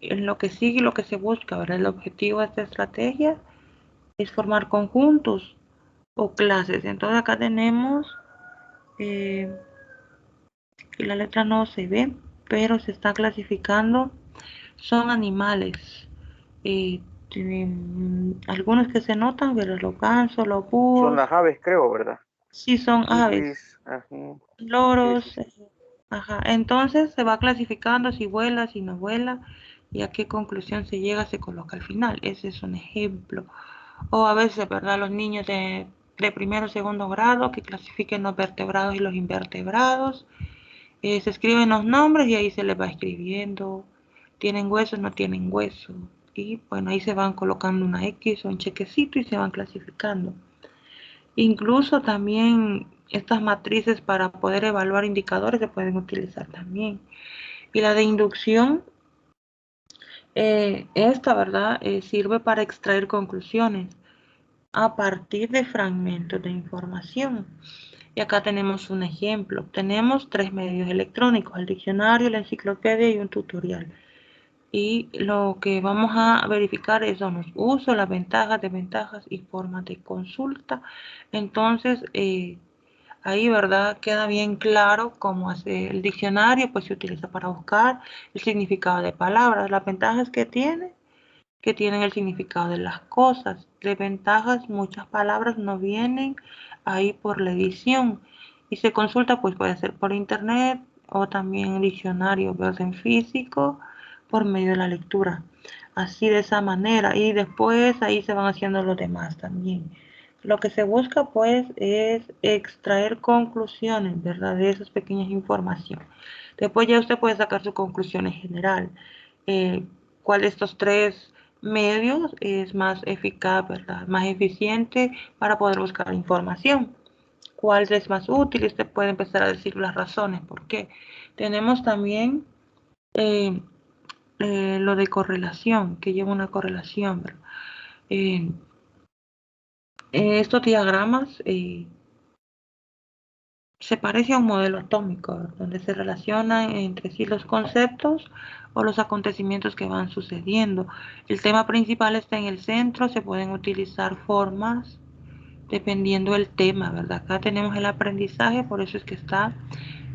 En lo que sigue y lo que se busca, ¿verdad? El objetivo de esta estrategia es formar conjuntos o clases. Entonces acá tenemos, que la letra no se ve, pero se está clasificando, son animales. Algunos que se notan, pero los gansos, los Son búhos, las aves, creo, ¿verdad? sí son aves, Kiwis, ajá. Sí, sí, loros, sí. ajá. Entonces se va clasificando si vuela, si no vuela, y a qué conclusión se llega, se coloca al final. Ese es un ejemplo. O a veces, ¿verdad? Los niños de primero o segundo grado que clasifiquen los vertebrados y los invertebrados. Se escriben los nombres y ahí se les va escribiendo. ¿Tienen huesos? ¿No tienen hueso? Y bueno, ahí se van colocando una X o un chequecito y se van clasificando. Incluso también estas matrices para poder evaluar indicadores se pueden utilizar también. Y la de inducción, esta, ¿verdad? Sirve para extraer conclusiones a partir de fragmentos de información. Y acá tenemos un ejemplo. Tenemos 3 medios electrónicos, el diccionario, la enciclopedia y un tutorial. Y lo que vamos a verificar son los usos, las ventajas, desventajas y formas de consulta. Entonces, ahí, ¿verdad? Queda bien claro cómo hace el diccionario, pues se utiliza para buscar el significado de palabras. Las ventajas que tienen el significado de las cosas. Desventajas, muchas palabras no vienen ahí por la edición. Y se consulta, pues puede ser por internet o también en diccionario, verse en físico, por medio de la lectura. Así de esa manera. Y después ahí se van haciendo los demás también. Lo que se busca pues es extraer conclusiones, ¿verdad? De esas pequeñas informaciones. Después ya usted puede sacar su conclusión en general. ¿Cuál de estos 3 medios es más eficaz, ¿verdad? Más eficiente para poder buscar información? ¿Cuál es más útil? Usted puede empezar a decir las razones por qué. Tenemos también eh, lo de correlación, que lleva una correlación, ¿verdad? Eh, estos diagramas se parece a un modelo atómico, donde se relacionan entre sí los conceptos o los acontecimientos que van sucediendo. El tema principal está en el centro, se pueden utilizar formas dependiendo del tema, ¿verdad? Acá tenemos el aprendizaje, por eso es que está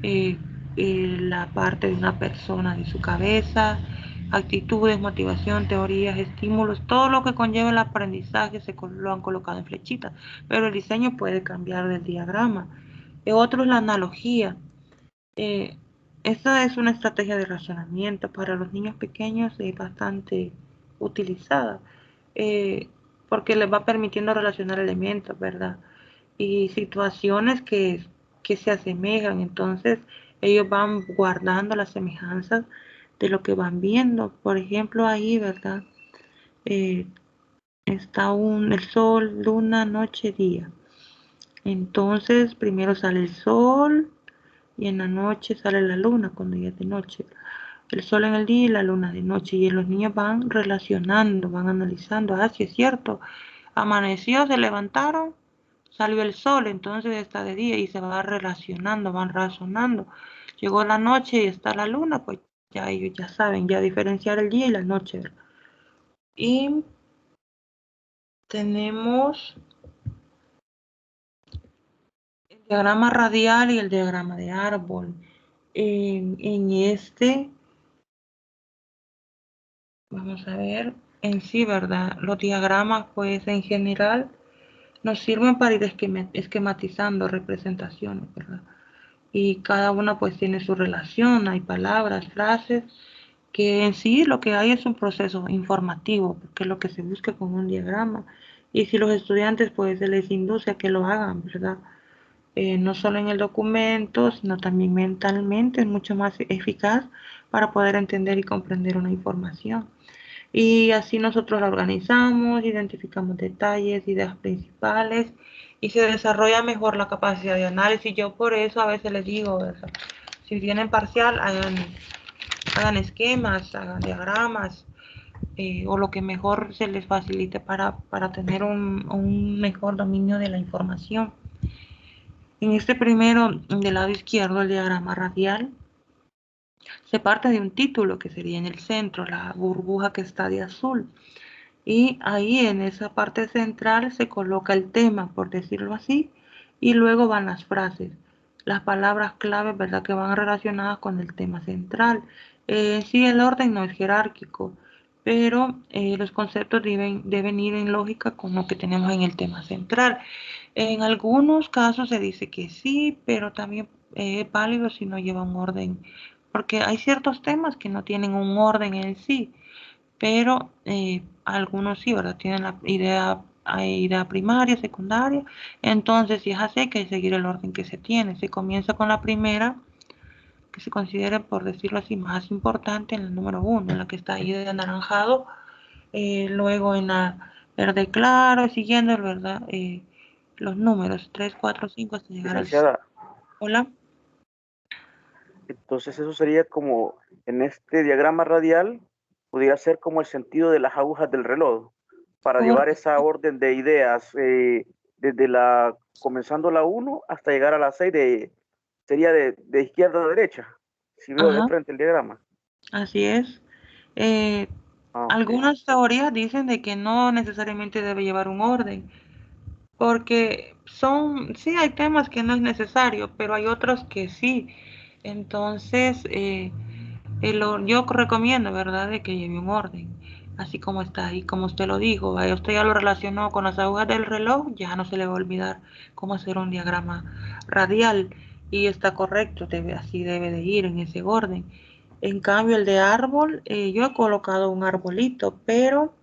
eh, la parte de una persona, de su cabeza, actitudes, motivación, teorías, estímulos, todo lo que conlleva el aprendizaje lo han colocado en flechitas, pero el diseño puede cambiar del diagrama. Otro es la analogía. Eh, Esta es una estrategia de razonamiento para los niños pequeños, es bastante utilizada, eh, porque les va permitiendo relacionar elementos, ¿verdad? Y situaciones que se asemejan. Entonces, ellos van guardando las semejanzas de lo que van viendo. Por ejemplo, ahí, ¿verdad? Eh, Está el sol, luna, noche, día. Entonces, primero sale el sol y en la noche sale la luna cuando ya es de noche. el sol en el día y la luna de noche, y los niños van relacionando, van analizando, si es cierto, amaneció, se levantaron, salió el sol, entonces está de día y se va relacionando, van razonando. Llegó la noche y está la luna, pues ya ellos ya saben, ya diferenciar el día y la noche, ¿verdad? Y tenemos el diagrama radial y el diagrama de árbol. En este, vamos a ver, en sí, ¿verdad? Los diagramas, pues en general, nos sirven para ir esquematizando representaciones, ¿verdad? Y cada una pues tiene su relación, hay palabras, frases, que en sí lo que hay es un proceso informativo, porque es lo que se busca con un diagrama. Y si los estudiantes pues se les induce a que lo hagan, ¿verdad? No solo en el documento, sino también mentalmente, es mucho más eficaz para poder entender y comprender una información. Y así nosotros la organizamos, identificamos detalles, ideas principales y se desarrolla mejor la capacidad de análisis. Yo por eso a veces les digo, ¿verdad? Si tienen parcial, hagan esquemas, hagan diagramas, o lo que mejor se les facilite para tener un mejor dominio de la información. En este primero, del lado izquierdo, el diagrama radial, se parte de un título que sería en el centro, la burbuja que está de azul. Y ahí en esa parte central se coloca el tema, por decirlo así, y luego van las frases, las palabras claves, ¿verdad?, que van relacionadas con el tema central. Sí, el orden no es jerárquico, pero los conceptos deben ir en lógica con lo que tenemos en el tema central. En algunos casos se dice que sí, pero también es válido si no lleva un orden, porque hay ciertos temas que no tienen un orden en sí, pero algunos sí, ¿verdad? Tienen la idea, hay idea primaria, secundaria, entonces si es así hay que seguir el orden que se tiene. Se comienza con la primera, que se considera, por decirlo así, más importante, en el número uno, en la que está ahí de anaranjado, luego en la verde claro, siguiendo, ¿verdad? Los números 3, 4, 5 hasta llegar al... Licenciada, Hola. entonces eso sería como en este diagrama radial, podría ser como el sentido de las agujas del reloj, para llevar esa Correcto. orden de ideas desde comenzando la uno hasta llegar a la 6 sería de izquierda a derecha, si veo de Ajá, frente el diagrama. así es. Eh, Ah, ok. Algunas teorías dicen de que no necesariamente debe llevar un orden, porque sí hay temas que no es necesario, pero hay otros que sí. Entonces, yo recomiendo, ¿verdad?, de que lleve un orden, así como está ahí, como usted lo dijo. Usted ya lo relacionó con las agujas del reloj, ya no se le va a olvidar cómo hacer un diagrama radial, y está correcto, así debe de ir en ese orden. En cambio, el de árbol, yo he colocado un arbolito, pero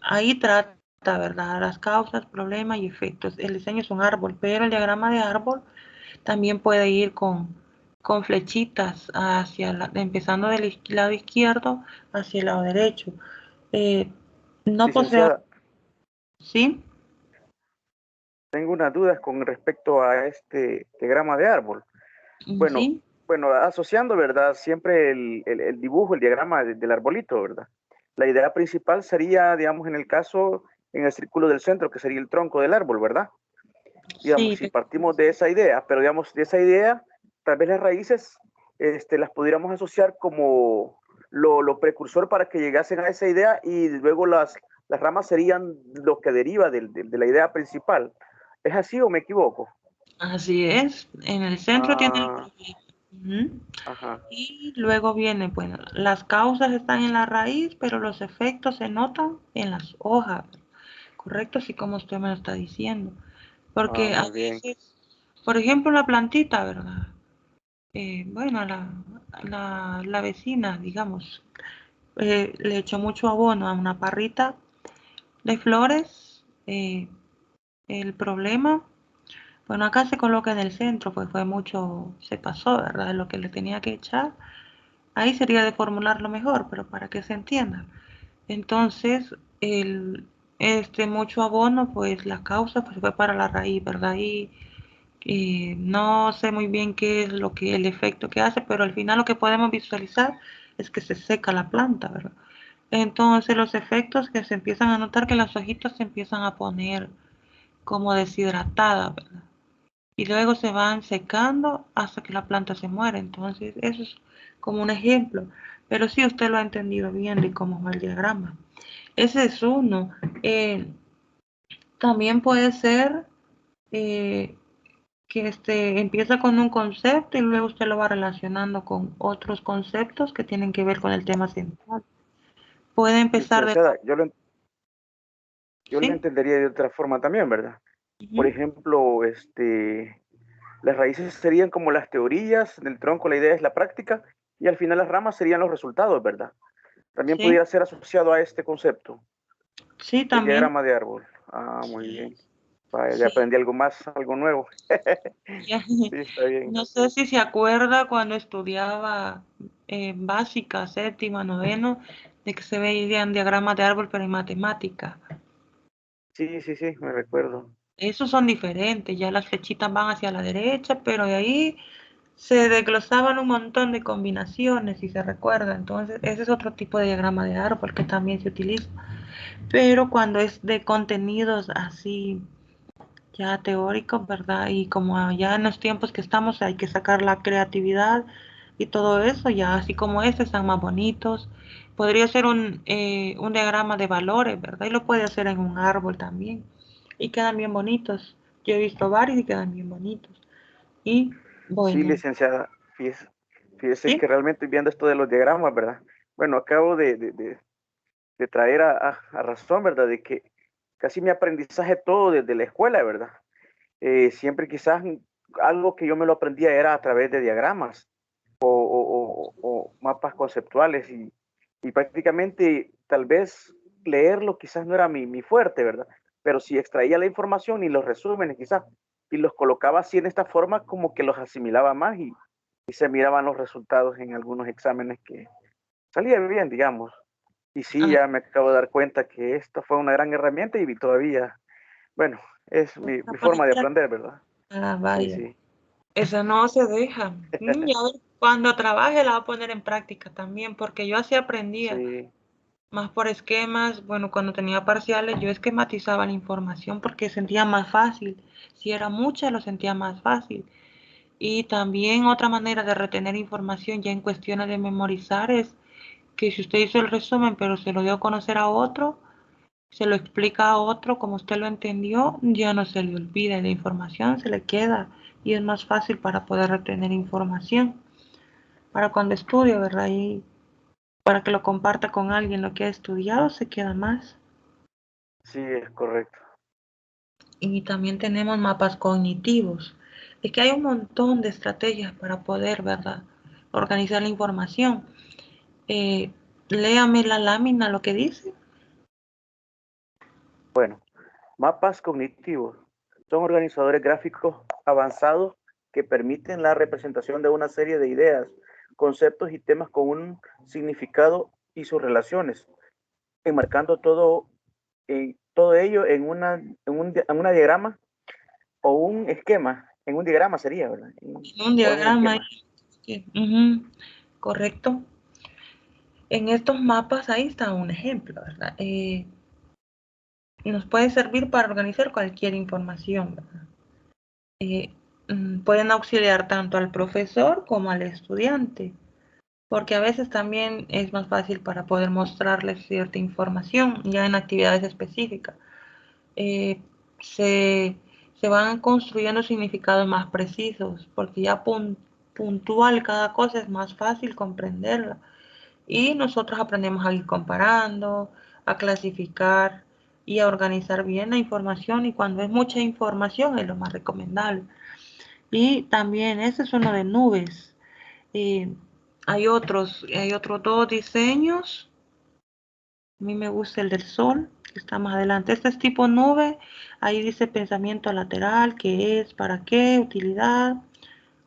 ahí trata, ¿verdad?, las causas, problemas y efectos. El diseño es un árbol, pero el diagrama de árbol también puede ir con flechitas empezando del lado izquierdo hacia el lado derecho. Eh, no posee, Licenciada, ¿sí? tengo unas dudas con respecto a este diagrama de árbol. Bueno, ¿Sí? bueno, asociando, ¿verdad? Siempre el dibujo, el diagrama del arbolito, ¿verdad? La idea principal sería, digamos, en el caso, en el círculo del centro, que sería el tronco del árbol, ¿verdad? Digamos, Sí, si partimos de esa idea, pero digamos, de esa idea, tal vez las raíces las pudiéramos asociar como lo precursor para que llegasen a esa idea y luego las ramas serían lo que deriva de la idea principal. ¿Es así o me equivoco? así es. En el centro tiene el Ah, problema. Ujú. ajá. Y luego viene, bueno, las causas están en la raíz, pero los efectos se notan en las hojas, ¿correcto? Así como usted me lo está diciendo. Ah, Porque a muy bien. veces, por ejemplo, la plantita, ¿verdad? Bueno, la vecina, digamos, le echó mucho abono a una parrita de flores. El problema, bueno, acá se coloca en el centro, pues fue mucho, se pasó, ¿verdad? De lo que le tenía que echar. Ahí sería de formularlo mejor, pero para que se entienda. Entonces, mucho abono, pues la causa pues, fue para la raíz, ¿verdad? Y No sé muy bien qué es lo que el efecto que hace, pero al final lo que podemos visualizar es que se seca la planta, ¿verdad? Entonces los efectos que se empiezan a notar que las hojitas se empiezan a poner como deshidratadas, ¿verdad? Y luego se van secando hasta que la planta se muere. Entonces eso es como un ejemplo. Pero sí usted lo ha entendido bien de cómo va el diagrama. Ese es uno. También puede ser eh, que empieza con un concepto y luego usted lo va relacionando con otros conceptos que tienen que ver con el tema central. Puede empezar de... Licenciada, yo lo ¿Sí? entendería de otra forma también, ¿verdad? Por Ujú. ejemplo, las raíces serían como las teorías, del tronco la idea es la práctica, y al final las ramas serían los resultados, ¿verdad? También Sí, pudiera ser asociado a este concepto, sí, el también. diagrama de árbol. Ah, muy Sí, bien. Vaya, ya sí. aprendí algo más, algo nuevo. Ya, Sí, está bien. no sé si se acuerda cuando estudiaba básica, séptima, noveno, de que se veían diagramas de árbol, pero en matemática. Sí, sí, sí, me recuerdo. Esos son diferentes, ya las flechitas van hacia la derecha, pero de ahí se desglosaban un montón de combinaciones, si se recuerda. Entonces, ese es otro tipo de diagrama de árbol que también se utiliza. Pero cuando es de contenidos así ya teóricos, ¿verdad? Y como ya en los tiempos que estamos hay que sacar la creatividad y todo eso, ya así como este están más bonitos. Podría ser un diagrama de valores, ¿verdad? Y lo puede hacer en un árbol también. Y quedan bien bonitos. Yo he visto varios y quedan bien bonitos. Y Sí, bueno, licenciada, fíjese ¿sí? que realmente viendo esto de los diagramas, ¿verdad? Bueno, acabo de traer a razón, ¿verdad? De que casi mi aprendizaje todo desde la escuela, ¿verdad? Siempre quizás algo que yo me lo aprendía era a través de diagramas o mapas conceptuales y prácticamente tal vez leerlo quizás no era mi fuerte, ¿verdad? Pero si extraía la información y los resúmenes quizás y los colocaba así en esta forma como que los asimilaba más y se miraban los resultados en algunos exámenes que salían bien, digamos. Y sí, Ah, ya me acabo de dar cuenta que esto fue una gran herramienta y todavía, bueno, es mi forma de aprender, ¿verdad? Sí, vaya. sí, Esa no se deja. Ya ver, cuando trabaje la va a poner en práctica también, porque yo así aprendía. sí, Más por esquemas, bueno, cuando tenía parciales yo esquematizaba la información porque sentía más fácil. Si era mucha, lo sentía más fácil. Y también otra manera de retener información ya en cuestiones de memorizar es que si usted hizo el resumen pero se lo dio a conocer a otro, se lo explica a otro como usted lo entendió, ya no se le olvida y la información se le queda y es más fácil para poder retener información. Para cuando estudie, ¿verdad? Y para que lo comparta con alguien lo que ha estudiado, se queda más. sí, es correcto. Y también tenemos mapas cognitivos. Es que hay un montón de estrategias para poder, ¿verdad?, organizar la información. Léame la lámina lo que dice. Bueno, mapas cognitivos son organizadores gráficos avanzados que permiten la representación de una serie de ideas, conceptos y temas con un significado y sus relaciones, enmarcando todo ello en una diagrama o un esquema. En un diagrama sería, ¿verdad? Un O en un diagrama. esquema. Ujú, correcto. En estos mapas ahí está un ejemplo, ¿verdad? Nos puede servir para organizar cualquier información, ¿verdad? Eh, Pueden auxiliar tanto al profesor como al estudiante, porque a veces también es más fácil para poder mostrarles cierta información ya en actividades específicas. Eh, se, se van construyendo significados más precisos, porque ya puntual cada cosa es más fácil comprenderla. Y nosotros aprendemos a ir comparando, a clasificar y a organizar bien la información. Y cuando es mucha información es lo más recomendable. Y también ese es uno de nubes. Eh, hay otros dos diseños. A mí me gusta el del sol, que está más adelante. Este es tipo nube. Ahí dice pensamiento lateral, qué es, para qué, utilidad,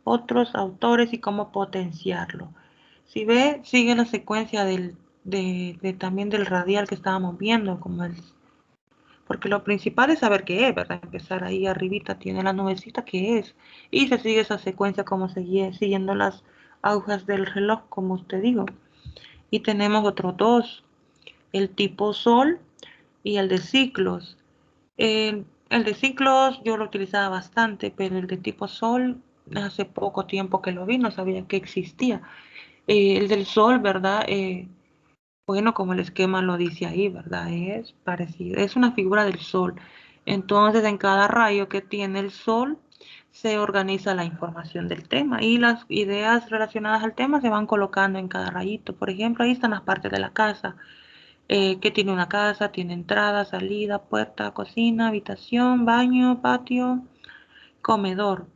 otros autores y cómo potenciarlo. Si ve, sigue la secuencia también del radial que estábamos viendo, como porque lo principal es saber qué es, ¿verdad? Empezar ahí arribita, tiene la nubecita, qué es, y se sigue esa secuencia como siguiendo las agujas del reloj, como usted dijo. Y tenemos otros dos, el tipo sol y el de ciclos. El de ciclos yo lo utilizaba bastante, pero el de tipo sol hace poco tiempo que lo vi, no sabía que existía. El del sol, ¿verdad? Bueno, como el esquema lo dice ahí, ¿verdad? Es parecido, es una figura del sol. Entonces, en cada rayo que tiene el sol, se organiza la información del tema y las ideas relacionadas al tema se van colocando en cada rayito. Por ejemplo, ahí están las partes de la casa. ¿Qué tiene una casa? Tiene entrada, salida, puerta, cocina, habitación, baño, patio, comedor.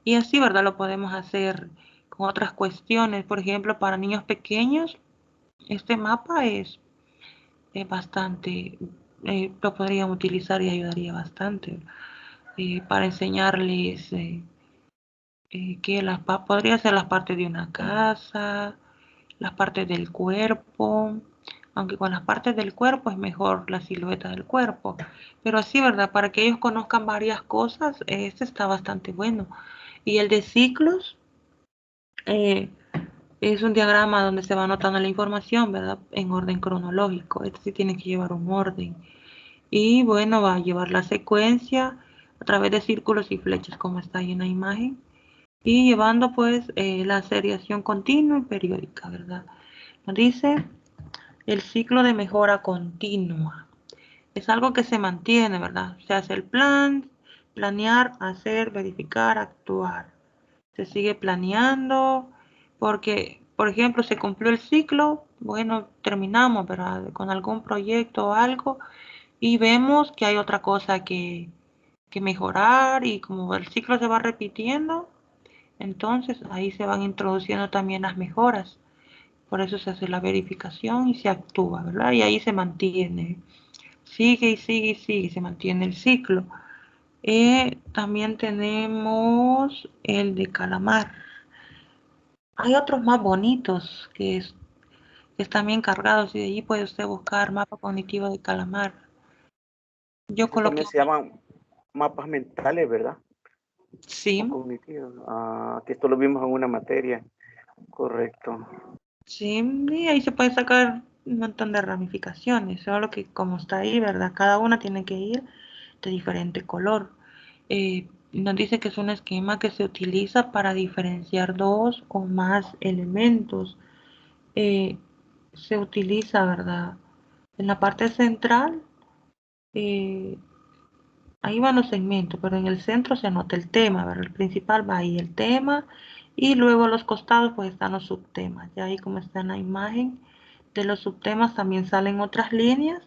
Y así, ¿verdad? Lo podemos hacer con otras cuestiones. Por ejemplo, para niños pequeños, este mapa es bastante, lo podrían utilizar y ayudaría bastante para enseñarles que podría ser las partes de una casa, las partes del cuerpo, aunque con las partes del cuerpo es mejor la silueta del cuerpo, pero así, ¿verdad? Para que ellos conozcan varias cosas, este está bastante bueno. Y el de ciclos eh, es un diagrama donde se va anotando la información, ¿verdad? En orden cronológico. Este sí tiene que llevar un orden. Y bueno, va a llevar la secuencia a través de círculos y flechas, como está ahí en la imagen. Y llevando pues la seriación continua y periódica, ¿verdad? Nos dice el ciclo de mejora continua. Es algo que se mantiene, ¿verdad? Se hace el plan, planear, hacer, verificar, actuar. Se sigue planeando porque, por ejemplo, se cumplió el ciclo, bueno, terminamos, ¿verdad? Con algún proyecto o algo y vemos que hay otra cosa que mejorar y como el ciclo se va repitiendo, entonces ahí se van introduciendo también las mejoras. Por eso se hace la verificación y se actúa, ¿verdad? Y ahí se mantiene, sigue y sigue y sigue, se mantiene el ciclo. También tenemos el de calamar. Hay otros más bonitos que están bien cargados y de allí puede usted buscar mapa cognitivo de calamar. Yo Estos coloqué, también se llaman mapas mentales, ¿verdad? sí, O cognitivos. Ah, que esto lo vimos en una materia. Correcto. sí, y ahí se puede sacar un montón de ramificaciones, solo que como está ahí, ¿verdad? Cada una tiene que ir de diferente color. Nos dice que es un esquema que se utiliza para diferenciar dos o más elementos. Eh, Se utiliza, ¿verdad? En la parte central, eh, ahí van los segmentos, pero en el centro se anota el tema, ¿verdad? El principal va ahí el tema y luego a los costados pues están los subtemas. Ya ahí como está en la imagen de los subtemas también salen otras líneas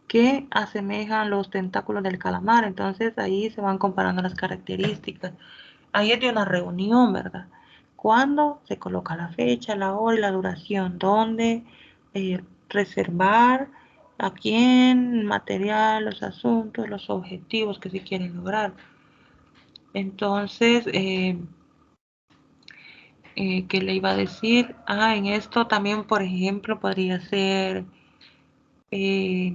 que asemejan los tentáculos del calamar. Entonces ahí se van comparando las características. Ahí es de una reunión, ¿verdad? Cuando se coloca la fecha, la hora y la duración, dónde reservar, a quién, material, los asuntos, los objetivos que se quieren lograr. Entonces, ¿qué le iba a decir? Ah, en esto también, por ejemplo, podría ser eh,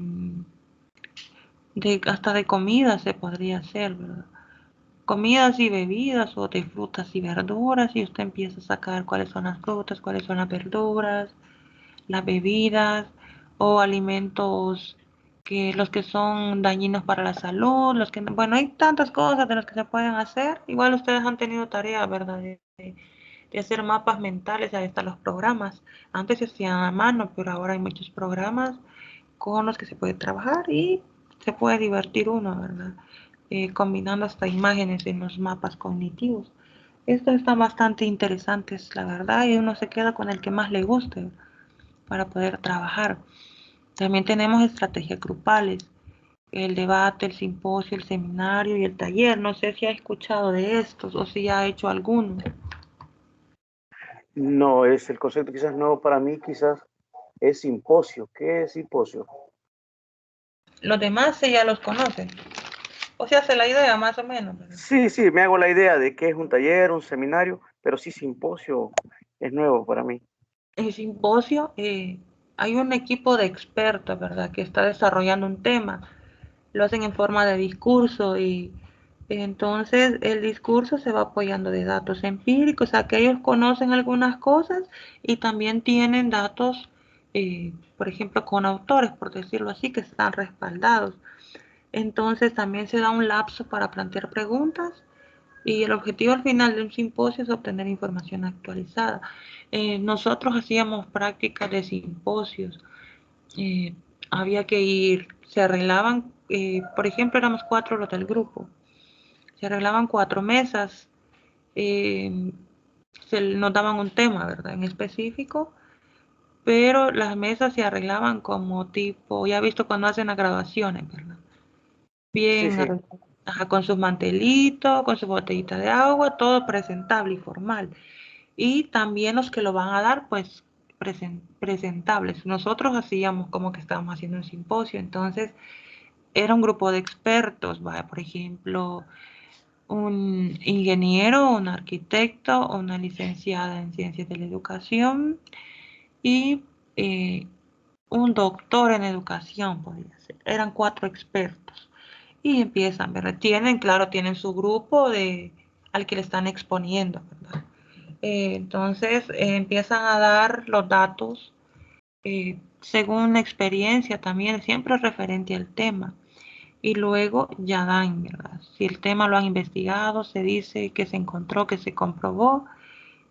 hasta de comida se podría hacer, ¿verdad? Comidas y bebidas o de frutas y verduras y usted empieza a sacar cuáles son las frutas, cuáles son las verduras, las bebidas o alimentos que los que son dañinos para la salud, los que no, bueno, hay tantas cosas de las que se pueden hacer. Igual ustedes han tenido tarea, ¿verdad? De hacer mapas mentales, ahí están los programas. Antes se hacían a mano, pero ahora hay muchos programas con los que se puede trabajar y se puede divertir uno, ¿verdad? Combinando hasta imágenes en los mapas cognitivos. Estos están bastante interesantes, la verdad, y uno se queda con el que más le guste para poder trabajar. También tenemos estrategias grupales, el debate, el simposio, el seminario y el taller. No sé si ha escuchado de estos o si ha hecho alguno. No, es el concepto quizás nuevo para mí, quizás es simposio. ¿Qué es simposio? Los demás sí ya los conocen. O sea, hace la idea más o menos, ¿verdad? Sí, sí, me hago la idea de qué es un taller, un seminario, pero sí simposio es nuevo para mí. El simposio, hay un equipo de expertos, ¿verdad?, que está desarrollando un tema. lo hacen en forma de discurso y entonces el discurso se va apoyando de datos empíricos, o sea que ellos conocen algunas cosas y también tienen datos, por ejemplo, con autores, por decirlo así, que están respaldados. Entonces también se da un lapso para plantear preguntas y el objetivo al final de un simposio es obtener información actualizada. Nosotros hacíamos prácticas de simposios. eh, Había que ir, se arreglaban, por ejemplo, éramos 4 los del grupo, se arreglaban 4 mesas, eh, nos daban un tema, ¿verdad? En específico, pero las mesas se arreglaban como tipo, ya he visto cuando hacen las grabaciones, ¿verdad? Sí, Bien, sí. ajá, con sus mantelitos, con su botellita de agua, todo presentable y formal. Y también los que lo van a dar, pues presentables. Nosotros hacíamos como que estábamos haciendo un simposio, entonces era un grupo de expertos, ¿vale? Por ejemplo, un ingeniero, un arquitecto, una licenciada en ciencias de la educación y un doctor en educación, podría ser. Eran 4 expertos. Y empiezan, ¿verdad? Tienen, claro, tienen su grupo al que le están exponiendo, ¿verdad? Entonces empiezan a dar los datos según experiencia también, siempre referente al tema. Y luego ya dan, ¿verdad? Si el tema lo han investigado, se dice que se encontró, que se comprobó.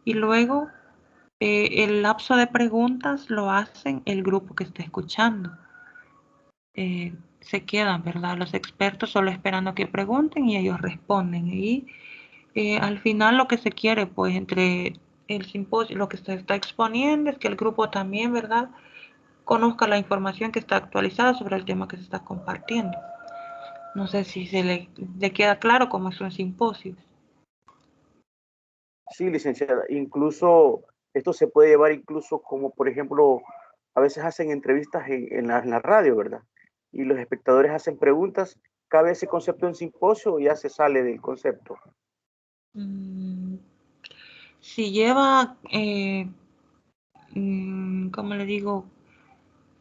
Y luego el lapso de preguntas lo hacen el grupo que está escuchando. Se quedan, ¿verdad? Los expertos solo esperando que pregunten y ellos responden. Y al final lo que se quiere, pues, entre el simposio, lo que se está exponiendo es que el grupo también, ¿verdad? Conozca la información que está actualizada sobre el tema que se está compartiendo. No sé si le queda claro cómo es un simposio. Sí, licenciada. Incluso esto se puede llevar incluso como, por ejemplo, a veces hacen entrevistas en la radio, ¿verdad? Y los espectadores hacen preguntas. ¿Cabe ese concepto en simposio o ya se sale del concepto? Mm, si lleva, ¿cómo le digo?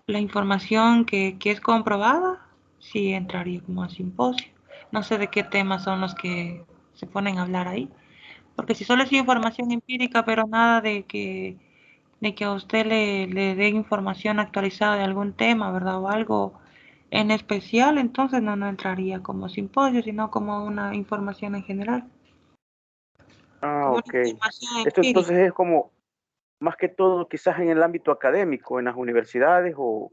La información que es comprobada, sí entraría como a simposio. No sé de qué temas son los que se ponen a hablar ahí. Porque si solo es información empírica, pero nada de que a usted le dé información actualizada de algún tema, ¿verdad? O algo en especial, entonces no entraría como simposio, sino como una información en general, Ah, como una ok. información Esto empírica. entonces es como más que todo quizás en el ámbito académico, en las universidades o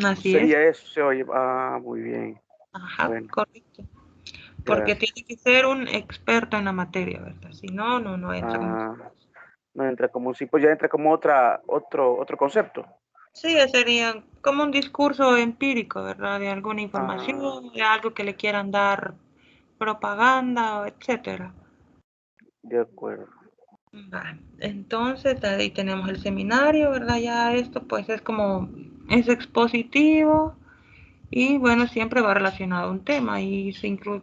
Así es, sería eso, se oye. Ah, muy bien. ajá, Bueno, correcto. Porque gracias. tiene que ser un experto en la materia, ¿verdad? Si no, no entra como... Ah, no entra como un simposio, ya entra como otro concepto. Sí, sería como un discurso empírico, ¿verdad? De alguna Ah, información, de algo que le quieran dar propaganda, etcétera. de acuerdo. Vale, entonces ahí tenemos el seminario, ¿verdad? Ya esto pues es como, es expositivo y bueno, siempre va relacionado a un tema y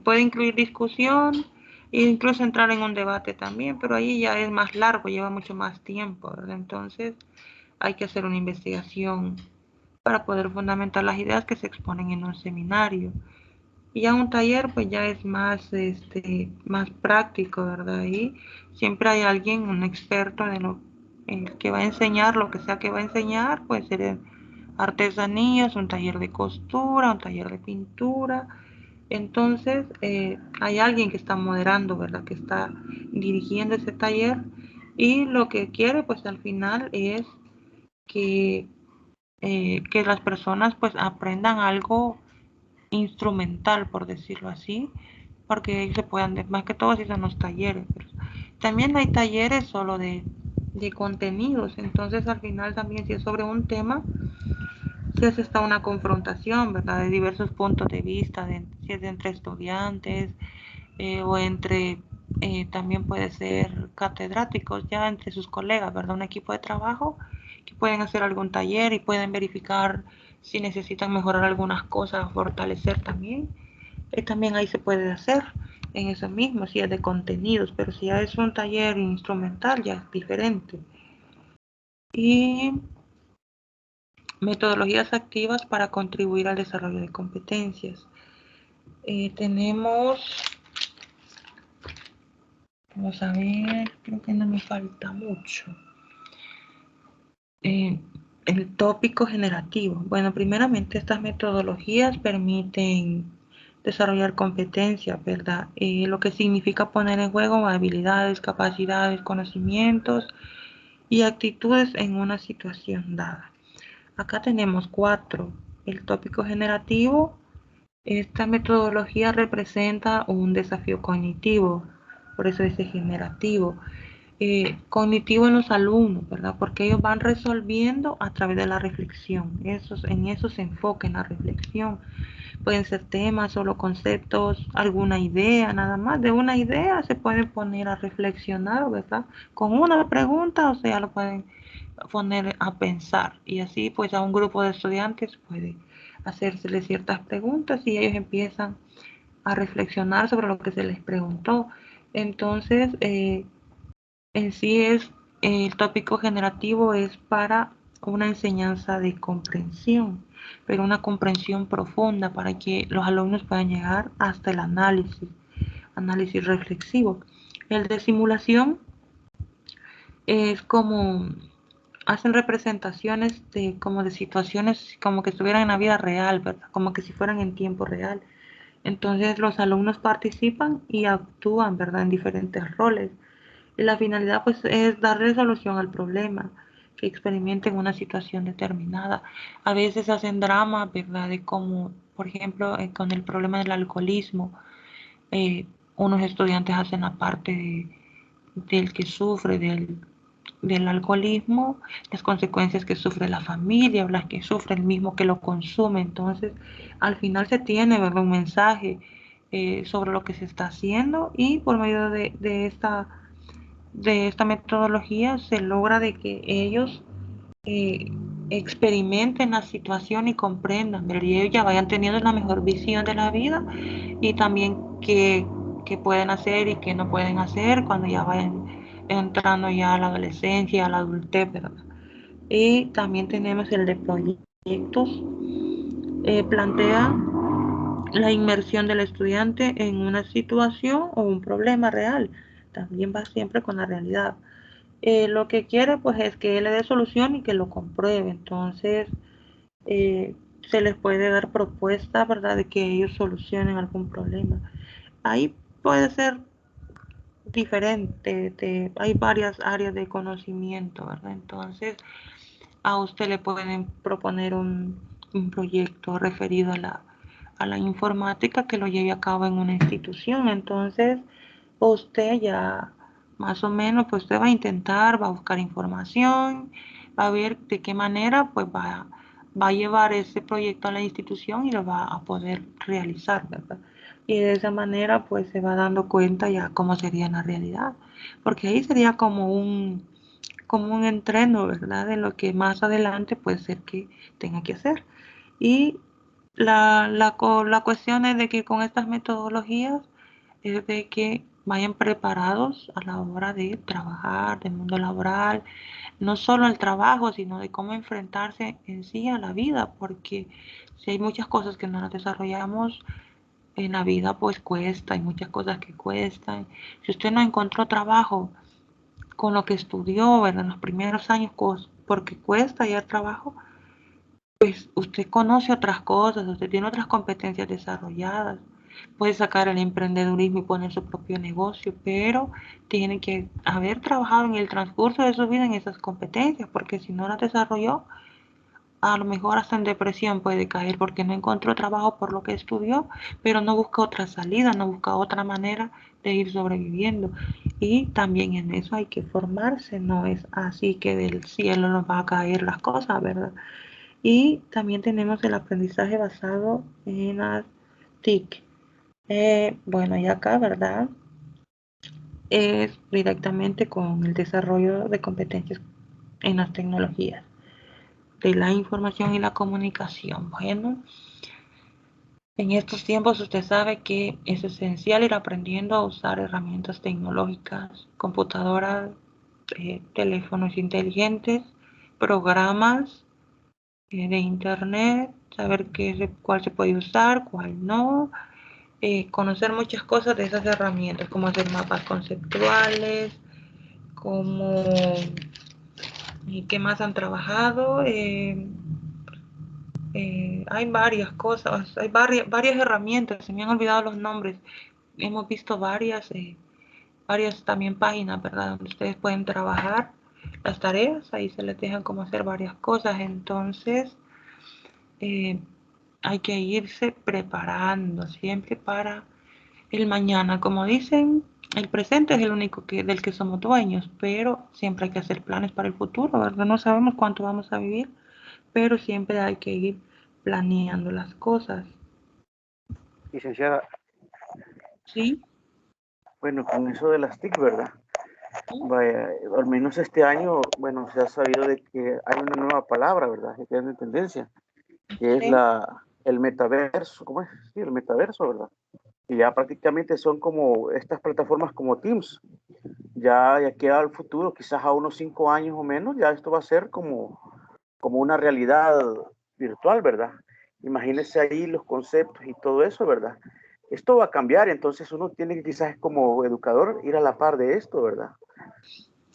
puede incluir discusión e incluso entrar en un debate también, pero ahí ya es más largo, lleva mucho más tiempo, ¿verdad? Entonces hay que hacer una investigación para poder fundamentar las ideas que se exponen en un seminario. Y ya un taller pues ya es más, más práctico, ¿verdad? Y siempre hay alguien, un experto de lo que va a enseñar, lo que sea que va a enseñar, puede ser artesanías, un taller de costura, un taller de pintura. Entonces hay alguien que está moderando, ¿verdad? Que está dirigiendo ese taller y lo que quiere pues al final es que, que las personas pues aprendan algo instrumental, por decirlo así, porque se puedan, más que todo si son los talleres, pero también hay talleres solo de contenidos, entonces al final también si es sobre un tema, si es esta una confrontación, ¿verdad? De diversos puntos de vista, si es entre estudiantes o entre, también puede ser catedráticos, ya entre sus colegas, ¿verdad? Un equipo de trabajo que pueden hacer algún taller y pueden verificar si necesitan mejorar algunas cosas, fortalecer también. También ahí se puede hacer en eso mismo, si es de contenidos, pero si ya es un taller instrumental ya es diferente. Y metodologías activas para contribuir al desarrollo de competencias. Tenemos, vamos a ver, creo que no me falta mucho. El tópico generativo. Bueno, primeramente estas metodologías permiten desarrollar competencias, ¿verdad? Lo que significa poner en juego habilidades, capacidades, conocimientos y actitudes en una situación dada. Acá tenemos 4. El tópico generativo. Esta metodología representa un desafío cognitivo, por eso es generativo. Cognitivo en los alumnos, ¿verdad? Porque ellos van resolviendo a través de la reflexión. En eso se enfoca, en la reflexión. Pueden ser temas, solo conceptos, alguna idea, nada más. De una idea se puede poner a reflexionar, ¿verdad? Con una pregunta, o sea, lo pueden poner a pensar. Y así, pues, a un grupo de estudiantes puede hacérsele ciertas preguntas y ellos empiezan a reflexionar sobre lo que se les preguntó. Entonces, en sí el tópico generativo es para una enseñanza de comprensión, pero una comprensión profunda para que los alumnos puedan llegar hasta el análisis reflexivo. El de simulación es como hacen representaciones de como de situaciones como que estuvieran en la vida real, ¿verdad? Como que si fueran en tiempo real. Entonces los alumnos participan y actúan, ¿verdad? En diferentes roles. Y la finalidad pues es darle solución al problema que experimenten una situación determinada. A veces hacen drama, ¿verdad? De como, por ejemplo, con el problema del alcoholismo, eh, unos estudiantes hacen la parte del que sufre del alcoholismo, las consecuencias que sufre la familia, las que sufre el mismo que lo consume. Entonces, al final se tiene, ¿verdad? Un mensaje sobre lo que se está haciendo y por medio de esta metodología se logra de que ellos eh, experimenten la situación y comprendan, ¿verdad? Y ellos ya vayan teniendo una mejor visión de la vida y también qué pueden hacer y qué no pueden hacer cuando ya vayan entrando ya a la adolescencia, a la adultez, ¿verdad? Y también tenemos el de proyectos. Plantea la inmersión del estudiante en una situación o un problema real. También va siempre con la realidad. Lo que quiere pues es que él le dé solución y que lo compruebe. Entonces se les puede dar propuesta, ¿verdad? De que ellos solucionen algún problema. Ahí puede ser diferente, hay varias áreas de conocimiento, ¿verdad? Entonces a usted le pueden proponer un proyecto referido a la informática que lo lleve a cabo en una institución. Entonces usted ya más o menos, pues usted va a intentar, va a buscar información, va a ver de qué manera pues va a llevar ese proyecto a la institución y lo va a poder realizar, ¿verdad? Y de esa manera pues se va dando cuenta ya cómo sería en la realidad, porque ahí sería como un entreno, ¿verdad? De lo que más adelante puede ser que tenga que hacer. Y la cuestión es de que con estas metodologías es de que vayan preparados a la hora de trabajar, del mundo laboral, no solo el trabajo, sino de cómo enfrentarse en sí a la vida, porque si hay muchas cosas que no nos desarrollamos en la vida, pues cuesta, hay muchas cosas que cuestan. Si usted no encontró trabajo con lo que estudió, ¿verdad? En los primeros años, porque cuesta hallar trabajo, pues usted conoce otras cosas, usted tiene otras competencias desarrolladas, puede sacar el emprendedurismo y poner su propio negocio, pero tiene que haber trabajado en el transcurso de su vida en esas competencias, porque si no las desarrolló, a lo mejor hasta en depresión puede caer porque no encontró trabajo por lo que estudió, pero no busca otra salida, no busca otra manera de ir sobreviviendo. Y también en eso hay que formarse, no es así que del cielo nos va a caer las cosas, ¿verdad? Y también tenemos el aprendizaje basado en las TIC. Bueno, y acá, ¿verdad? Es directamente con el desarrollo de competencias en las tecnologías de la información y la comunicación. Bueno, en estos tiempos usted sabe que es esencial ir aprendiendo a usar herramientas tecnológicas, computadoras, teléfonos inteligentes, programas de internet, saber cuál se puede usar, cuál no, conocer muchas cosas de esas herramientas, como hacer mapas conceptuales, como y qué más han trabajado. Hay varias cosas, hay varias herramientas, se me han olvidado los nombres. Hemos visto varias también páginas, ¿verdad? Donde ustedes pueden trabajar las tareas, ahí se les dejan como hacer varias cosas. Entonces, eh, hay que irse preparando siempre para el mañana. Como dicen, el presente es el único del que somos dueños, pero siempre hay que hacer planes para el futuro, ¿verdad? No sabemos cuánto vamos a vivir, pero siempre hay que ir planeando las cosas. Licenciada, ¿Sí? bueno, con eso de las TIC, ¿verdad? Vaya, al menos este año, bueno, se ha sabido de que hay una nueva palabra, ¿verdad? Que queda en tendencia, que es Sí. el metaverso, ¿cómo es? Sí, el metaverso, ¿verdad? Y ya prácticamente son como estas plataformas como Teams. Ya queda al futuro, quizás a unos 5 años o menos, ya esto va a ser como una realidad virtual, ¿verdad? Imagínense ahí los conceptos y todo eso, ¿verdad? Esto va a cambiar, entonces uno tiene que quizás como educador ir a la par de esto, ¿verdad?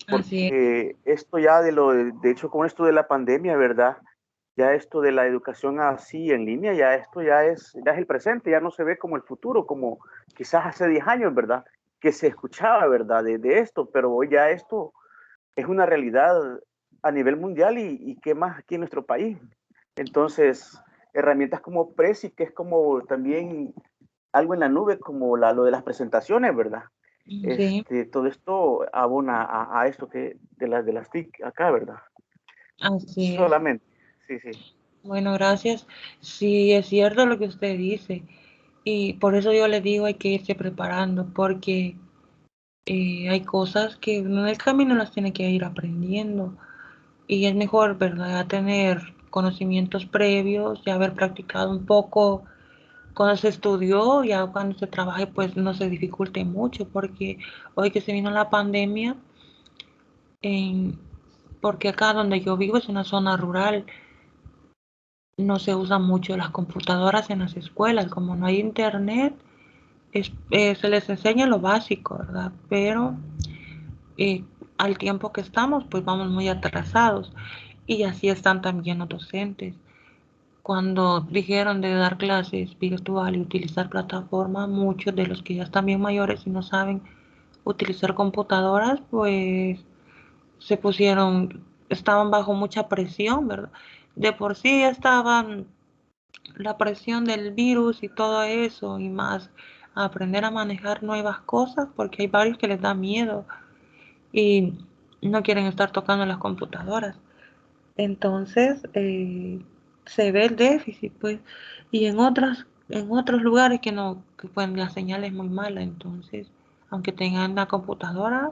Así es. Porque esto ya de hecho con esto de la pandemia, ¿verdad? Ya esto de la educación así en línea, ya es el presente, ya no se ve como el futuro, como quizás hace 10 años, ¿verdad? Que se escuchaba, ¿verdad? De esto, pero hoy ya esto es una realidad a nivel mundial y qué más aquí en nuestro país. Entonces, herramientas como Prezi, que es como también algo en la nube, como lo de las presentaciones, ¿verdad? Sí, Todo esto abona a esto que de las TIC acá, ¿verdad? así es. Solamente, sí, sí. Bueno, gracias. Sí, es cierto lo que usted dice. Y por eso yo le digo hay que irse preparando, porque hay cosas que uno en el camino las tiene que ir aprendiendo. Y es mejor, ¿verdad? Ya tener conocimientos previos, ya haber practicado un poco cuando se estudió, ya cuando se trabaje, pues no se dificulte mucho, porque hoy que se vino la pandemia, en, porque acá donde yo vivo es una zona rural, no se usan mucho las computadoras en las escuelas, como no hay internet, se les enseña lo básico, ¿verdad? Pero eh, al tiempo que estamos, pues vamos muy atrasados y así están también los docentes. Cuando dijeron de dar clases virtual y utilizar plataformas, muchos de los que ya están bien mayores y no saben utilizar computadoras, pues se pusieron, estaban bajo mucha presión, ¿verdad? De por sí estaban la presión del virus y todo eso, y más aprender a manejar nuevas cosas, porque hay varios que les da miedo y no quieren estar tocando las computadoras. Entonces, se ve el déficit, pues, y en otros lugares que no, que pues la señal es muy mala, entonces, aunque tengan la computadora,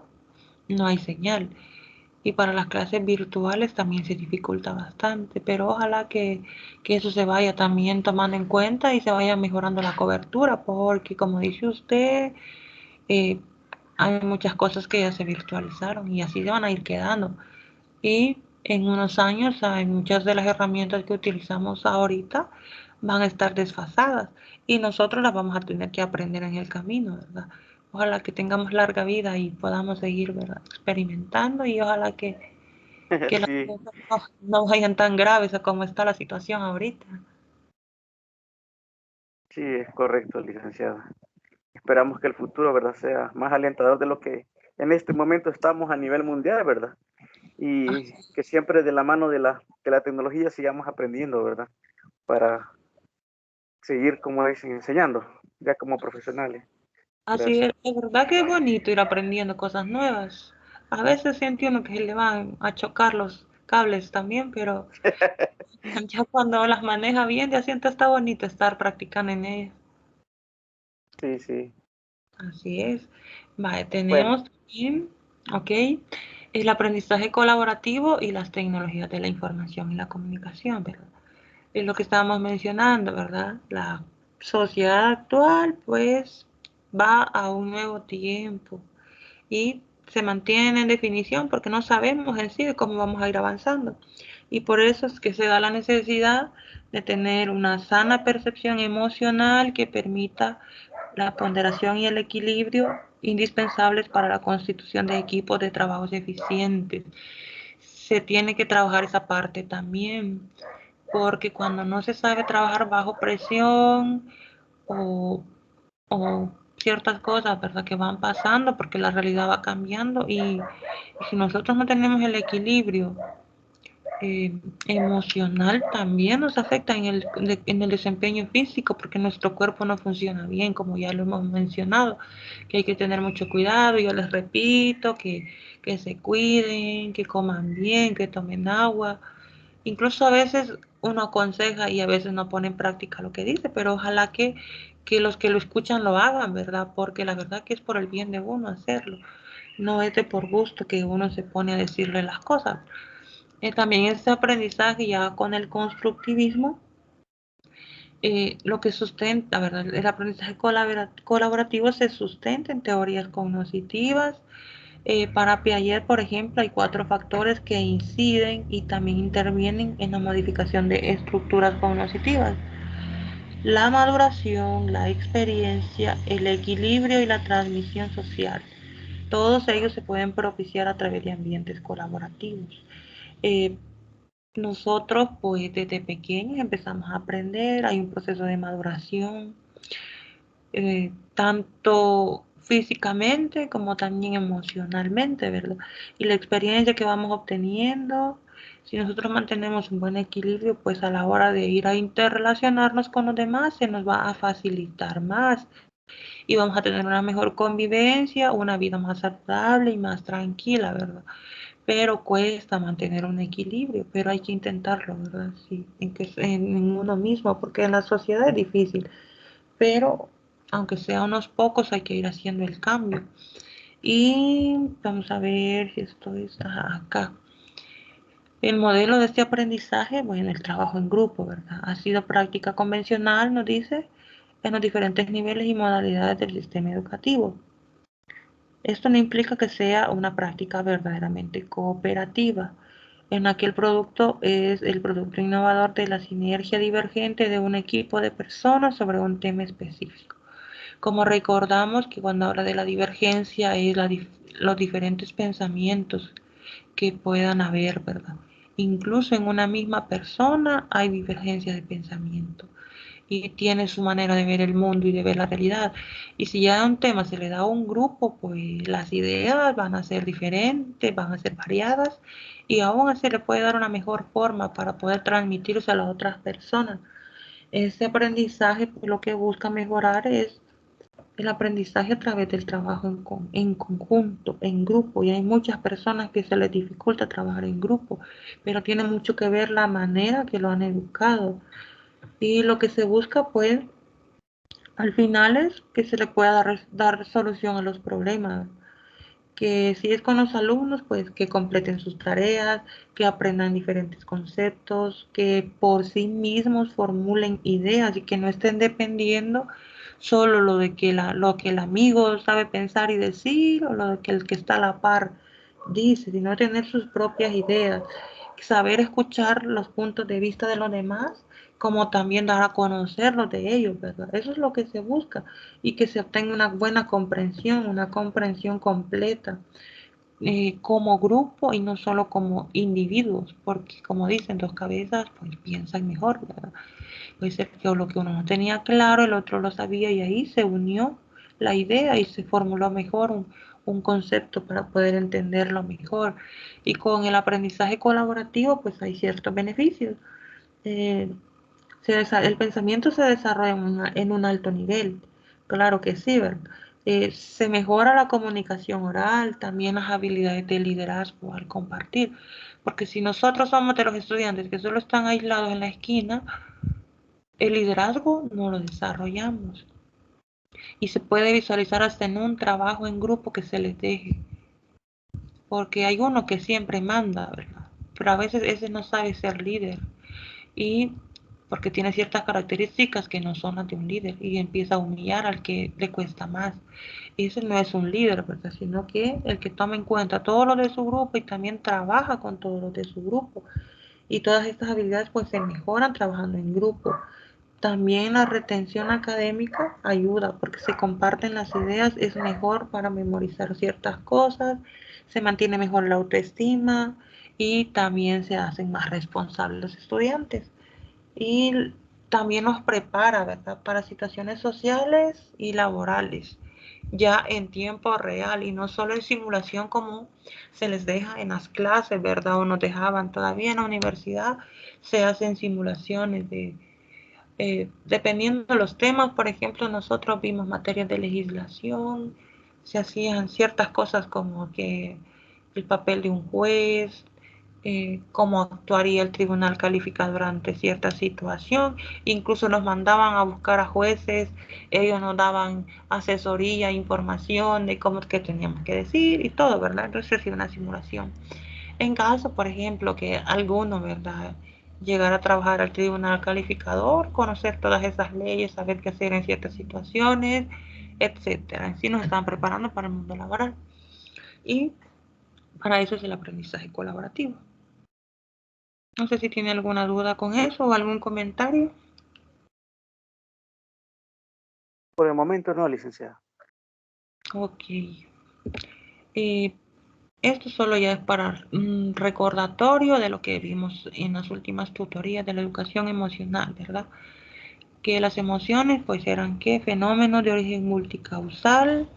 no hay señal. Y para las clases virtuales también se dificulta bastante, pero ojalá que eso se vaya también tomando en cuenta y se vaya mejorando la cobertura, porque como dice usted, eh, hay muchas cosas que ya se virtualizaron y así se van a ir quedando. Y en unos años hay muchas de las herramientas que utilizamos ahorita van a estar desfasadas y nosotros las vamos a tener que aprender en el camino, ¿verdad? Ojalá que tengamos larga vida y podamos seguir, ¿verdad? Experimentando y ojalá que las Sí, cosas no vayan tan graves a como está la situación ahorita. sí, es correcto, licenciada. Esperamos que el futuro, ¿verdad?, sea más alentador de lo que en este momento estamos a nivel mundial, ¿verdad? Ah, Y que siempre de la mano de la tecnología sigamos aprendiendo, ¿verdad? Para seguir, como dicen, enseñando, ya como profesionales. así Gracias. es verdad que es bonito ir aprendiendo cosas nuevas. A veces siente uno que se le van a chocar los cables también, pero ya cuando las maneja bien, ya siento está bonito estar practicando en ellas. Sí, sí. Así es. Vale, Bueno, tenemos también, ok, el aprendizaje colaborativo y las tecnologías de la información y la comunicación, ¿verdad? Es lo que estábamos mencionando, ¿verdad? La sociedad actual, pues, va a un nuevo tiempo y se mantiene en definición porque no sabemos en sí de cómo vamos a ir avanzando. Y por eso es que se da la necesidad de tener una sana percepción emocional que permita la ponderación y el equilibrio indispensables para la constitución de equipos de trabajos eficientes. Se tiene que trabajar esa parte también, porque cuando no se sabe trabajar bajo presión o ciertas cosas, ¿verdad? Que van pasando porque la realidad va cambiando y si nosotros no tenemos el equilibrio emocional también nos afecta en el desempeño físico porque nuestro cuerpo no funciona bien, como ya lo hemos mencionado, que hay que tener mucho cuidado. Yo les repito que se cuiden, que coman bien, que tomen agua. Incluso a veces uno aconseja y a veces no pone en práctica lo que dice, pero ojalá que los que lo escuchan lo hagan, ¿verdad? Porque la verdad que es por el bien de uno hacerlo. No es de por gusto que uno se pone a decirle las cosas. También este aprendizaje ya con el constructivismo, lo que sustenta, ¿verdad? El aprendizaje colaborativo se sustenta en teorías cognitivas. Para Piaget, por ejemplo, hay 4 factores que inciden y también intervienen en la modificación de estructuras cognitivas: la maduración, la experiencia, el equilibrio y la transmisión social. Todos ellos se pueden propiciar a través de ambientes colaborativos. Eh, Nosotros, pues desde pequeños empezamos a aprender, hay un proceso de maduración, tanto físicamente como también emocionalmente, ¿verdad? Y la experiencia que vamos obteniendo, si nosotros mantenemos un buen equilibrio, pues a la hora de ir a interrelacionarnos con los demás, se nos va a facilitar más y vamos a tener una mejor convivencia, una vida más saludable y más tranquila, ¿verdad? Pero cuesta mantener un equilibrio, pero hay que intentarlo, ¿verdad? Sí, en uno mismo, porque en la sociedad es difícil, pero aunque sea unos pocos, hay que ir haciendo el cambio. Y vamos a ver si esto está acá. El modelo de este aprendizaje, bueno, el trabajo en grupo, ¿verdad? Ha sido práctica convencional, nos dice, en los diferentes niveles y modalidades del sistema educativo. Esto no implica que sea una práctica verdaderamente cooperativa, en la que el producto es el producto innovador de la sinergia divergente de un equipo de personas sobre un tema específico. Como recordamos que cuando habla de la divergencia es los diferentes pensamientos que puedan haber, ¿verdad? Incluso en una misma persona hay divergencia de pensamiento y tiene su manera de ver el mundo y de ver la realidad. Y si ya a un tema se le da a un grupo, pues las ideas van a ser diferentes, van a ser variadas y aún así le puede dar una mejor forma para poder transmitirse a las otras personas. Este aprendizaje pues, lo que busca mejorar es el aprendizaje a través del trabajo en conjunto, en grupo, y hay muchas personas que se les dificulta trabajar en grupo, pero tiene mucho que ver la manera que lo han educado. Y lo que se busca, pues, al final es que se le pueda dar solución a los problemas. Que si es con los alumnos, pues que completen sus tareas, que aprendan diferentes conceptos, que por sí mismos formulen ideas y que no estén dependiendo solo lo que el amigo sabe pensar y decir o lo de que el que está a la par dice, sino tener sus propias ideas, saber escuchar los puntos de vista de los demás, como también dar a conocer los de ellos, ¿verdad? Eso es lo que se busca y que se obtenga una comprensión completa como grupo y no solo como individuos, porque como dicen, dos cabezas pues piensan mejor, ¿verdad? Puede ser que lo que uno no tenía claro, el otro lo sabía y ahí se unió la idea y se formuló mejor un concepto para poder entenderlo mejor. Y con el aprendizaje colaborativo pues hay ciertos beneficios. Eh, el pensamiento se desarrolla en un alto nivel, claro que sí, ¿verdad? Se mejora la comunicación oral, también las habilidades de liderazgo al compartir, porque si nosotros somos de los estudiantes que solo están aislados en la esquina, el liderazgo no lo desarrollamos y se puede visualizar hasta en un trabajo en grupo que se les deje, porque hay uno que siempre manda, ¿verdad? Pero a veces ese no sabe ser líder y porque tiene ciertas características que no son las de un líder y empieza a humillar al que le cuesta más. Y ese no es un líder, ¿verdad? Sino que el que toma en cuenta todo lo de su grupo y también trabaja con todo lo de su grupo. Y todas estas habilidades pues se mejoran trabajando en grupo. También la retención académica ayuda porque se comparten las ideas, es mejor para memorizar ciertas cosas, se mantiene mejor la autoestima y también se hacen más responsables los estudiantes. Y también nos prepara, ¿verdad?, para situaciones sociales y laborales, ya en tiempo real y no solo en simulación como se les deja en las clases, ¿verdad? O nos dejaban todavía en la universidad, se hacen simulaciones dependiendo de los temas. Por ejemplo, nosotros vimos materias de legislación, se hacían ciertas cosas como que el papel de un juez, cómo actuaría el tribunal calificador ante cierta situación. Incluso nos mandaban a buscar a jueces, ellos nos daban asesoría, información de cómo que teníamos que decir y todo, ¿verdad? Entonces es una simulación. En caso, por ejemplo, que alguno, ¿verdad?, llegar a trabajar al tribunal calificador, conocer todas esas leyes, saber qué hacer en ciertas situaciones, etcétera. En sí nos están preparando para el mundo laboral. Y para eso es el aprendizaje colaborativo. No sé si tiene alguna duda con eso o algún comentario. Por el momento no, licenciada. Ok. Eh, Esto solo ya es para recordatorio de lo que vimos en las últimas tutorías de la educación emocional, ¿verdad? Que las emociones pues eran que fenómenos de origen multicausal,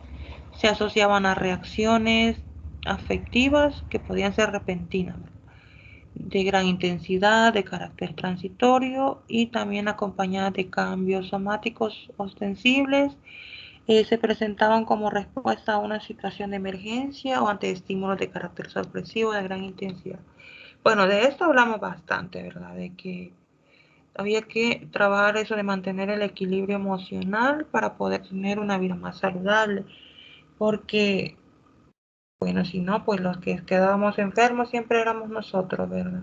se asociaban a reacciones afectivas que podían ser repentinas, de gran intensidad, de carácter transitorio y también acompañadas de cambios somáticos ostensibles. Se presentaban como respuesta a una situación de emergencia o ante estímulos de carácter sorpresivo de gran intensidad. Bueno, de esto hablamos bastante, ¿verdad? De que había que trabajar eso de mantener el equilibrio emocional para poder tener una vida más saludable, porque, bueno, si no, pues los que quedábamos enfermos siempre éramos nosotros, ¿verdad?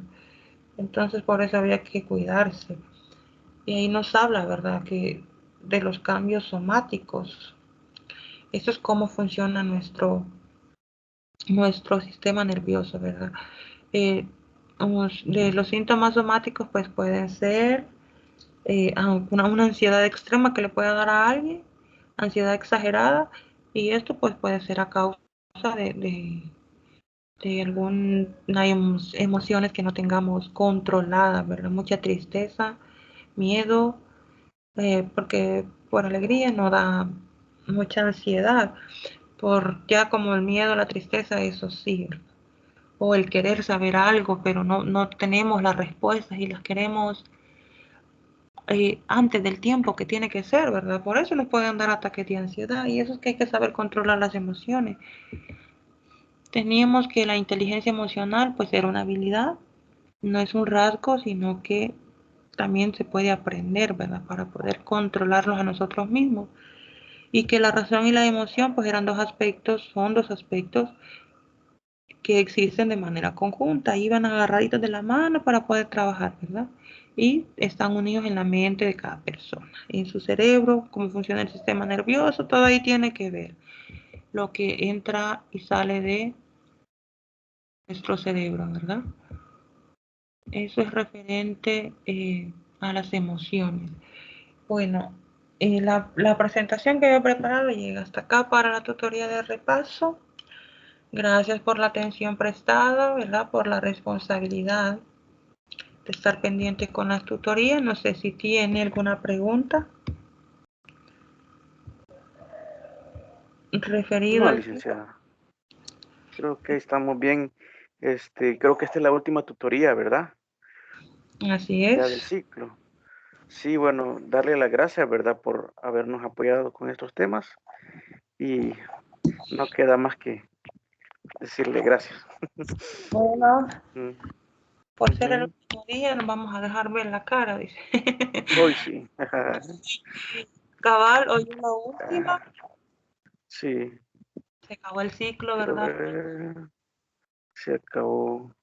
Entonces por eso había que cuidarse. Y ahí nos habla, ¿verdad?, que de los cambios somáticos. Eso es cómo funciona nuestro sistema nervioso, ¿verdad? Eh, de los síntomas somáticos pues pueden ser una ansiedad extrema que le pueda dar a alguien, ansiedad exagerada, y esto pues puede ser a causa de algunas emociones que no tengamos controladas, ¿verdad? Mucha tristeza, miedo, porque por alegría no da mucha ansiedad, por ya como el miedo, la tristeza, eso sí, ¿verdad? O el querer saber algo, pero no tenemos las respuestas y las queremos antes del tiempo que tiene que ser, ¿verdad? Por eso nos pueden dar ataques de ansiedad y eso es que hay que saber controlar las emociones. Teníamos que la inteligencia emocional pues era una habilidad, no es un rasgo, sino que también se puede aprender, ¿verdad? Para poder controlarlos a nosotros mismos. Y que la razón y la emoción pues eran son dos aspectos que existen de manera conjunta, iban agarraditos de la mano para poder trabajar, ¿verdad? Y están unidos en la mente de cada persona, en su cerebro, cómo funciona el sistema nervioso, todo ahí tiene que ver lo que entra y sale de nuestro cerebro, ¿verdad? Eso es referente a las emociones. Bueno, la presentación que había preparado llega hasta acá para la tutoría de repaso. Gracias por la atención prestada, ¿verdad? Por la responsabilidad de estar pendiente con las tutorías. No sé si tiene alguna pregunta referido No, al... licenciada. Creo que estamos bien. Creo que esta es la última tutoría, ¿verdad? Así Ya del es. ciclo. Sí, bueno, darle las gracias, ¿verdad?, por habernos apoyado con estos temas y no queda más que decirle gracias. Bueno, Mm, por ser el ujú. último día, nos vamos a dejar ver la cara, dice. Hoy sí. Cabal, hoy es la última. Sí, Se acabó el ciclo, quiero ¿verdad? ver. Se acabó.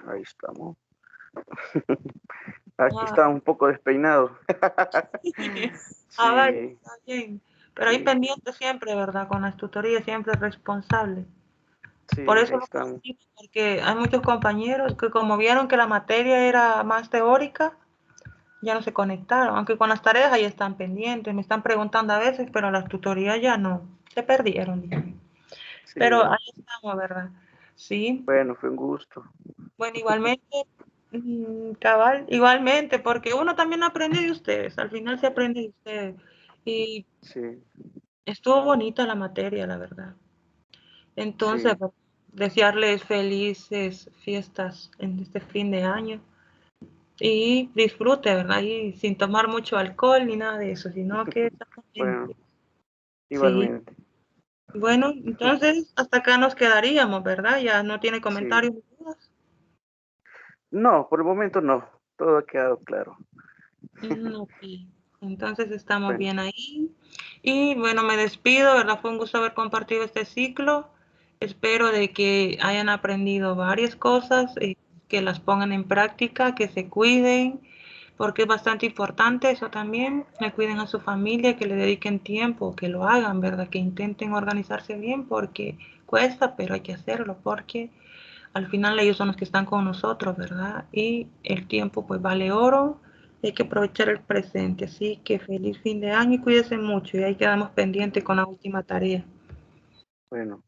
Ahí estamos. Aquí Ah, está un poco despeinado. vaya, Sí, está bien. Pero ahí sí, pendiente siempre, ¿verdad? Con las tutorías siempre responsable. sí, Por eso ahí lo estamos. felicito, porque hay muchos compañeros que como vieron que la materia era más teórica, ya no se conectaron, aunque con las tareas ahí están pendientes, me están preguntando a veces, pero las tutorías ya no, se perdieron, dije. Sí, Pero ahí estamos, ¿verdad? Sí, bueno, fue un gusto. bueno, igualmente, cabal, igualmente, porque uno también aprende de ustedes, al final se aprende de ustedes. Y Sí, estuvo bonita la materia, la verdad. Entonces, sí, pues, desearles felices fiestas en este fin de año y disfrute, ¿verdad? Y sin tomar mucho alcohol ni nada de eso, sino que bueno, sí. igualmente. Bueno, entonces hasta acá nos quedaríamos, ¿verdad? Ya no tiene Sí. comentarios ni dudas. No, por el momento no. Todo ha quedado claro. Ok. Entonces estamos Bueno, bien ahí. Y bueno, me despido, ¿verdad? Fue un gusto haber compartido este ciclo. Espero de que hayan aprendido varias cosas, que las pongan en práctica, que se cuiden, porque es bastante importante eso también, que cuiden a su familia, que le dediquen tiempo, que lo hagan, ¿verdad? Que intenten organizarse bien, porque cuesta, pero hay que hacerlo, porque al final ellos son los que están con nosotros, ¿verdad? Y el tiempo pues vale oro, hay que aprovechar el presente, así que feliz fin de año y cuídense mucho y ahí quedamos pendientes con la última tarea. bueno.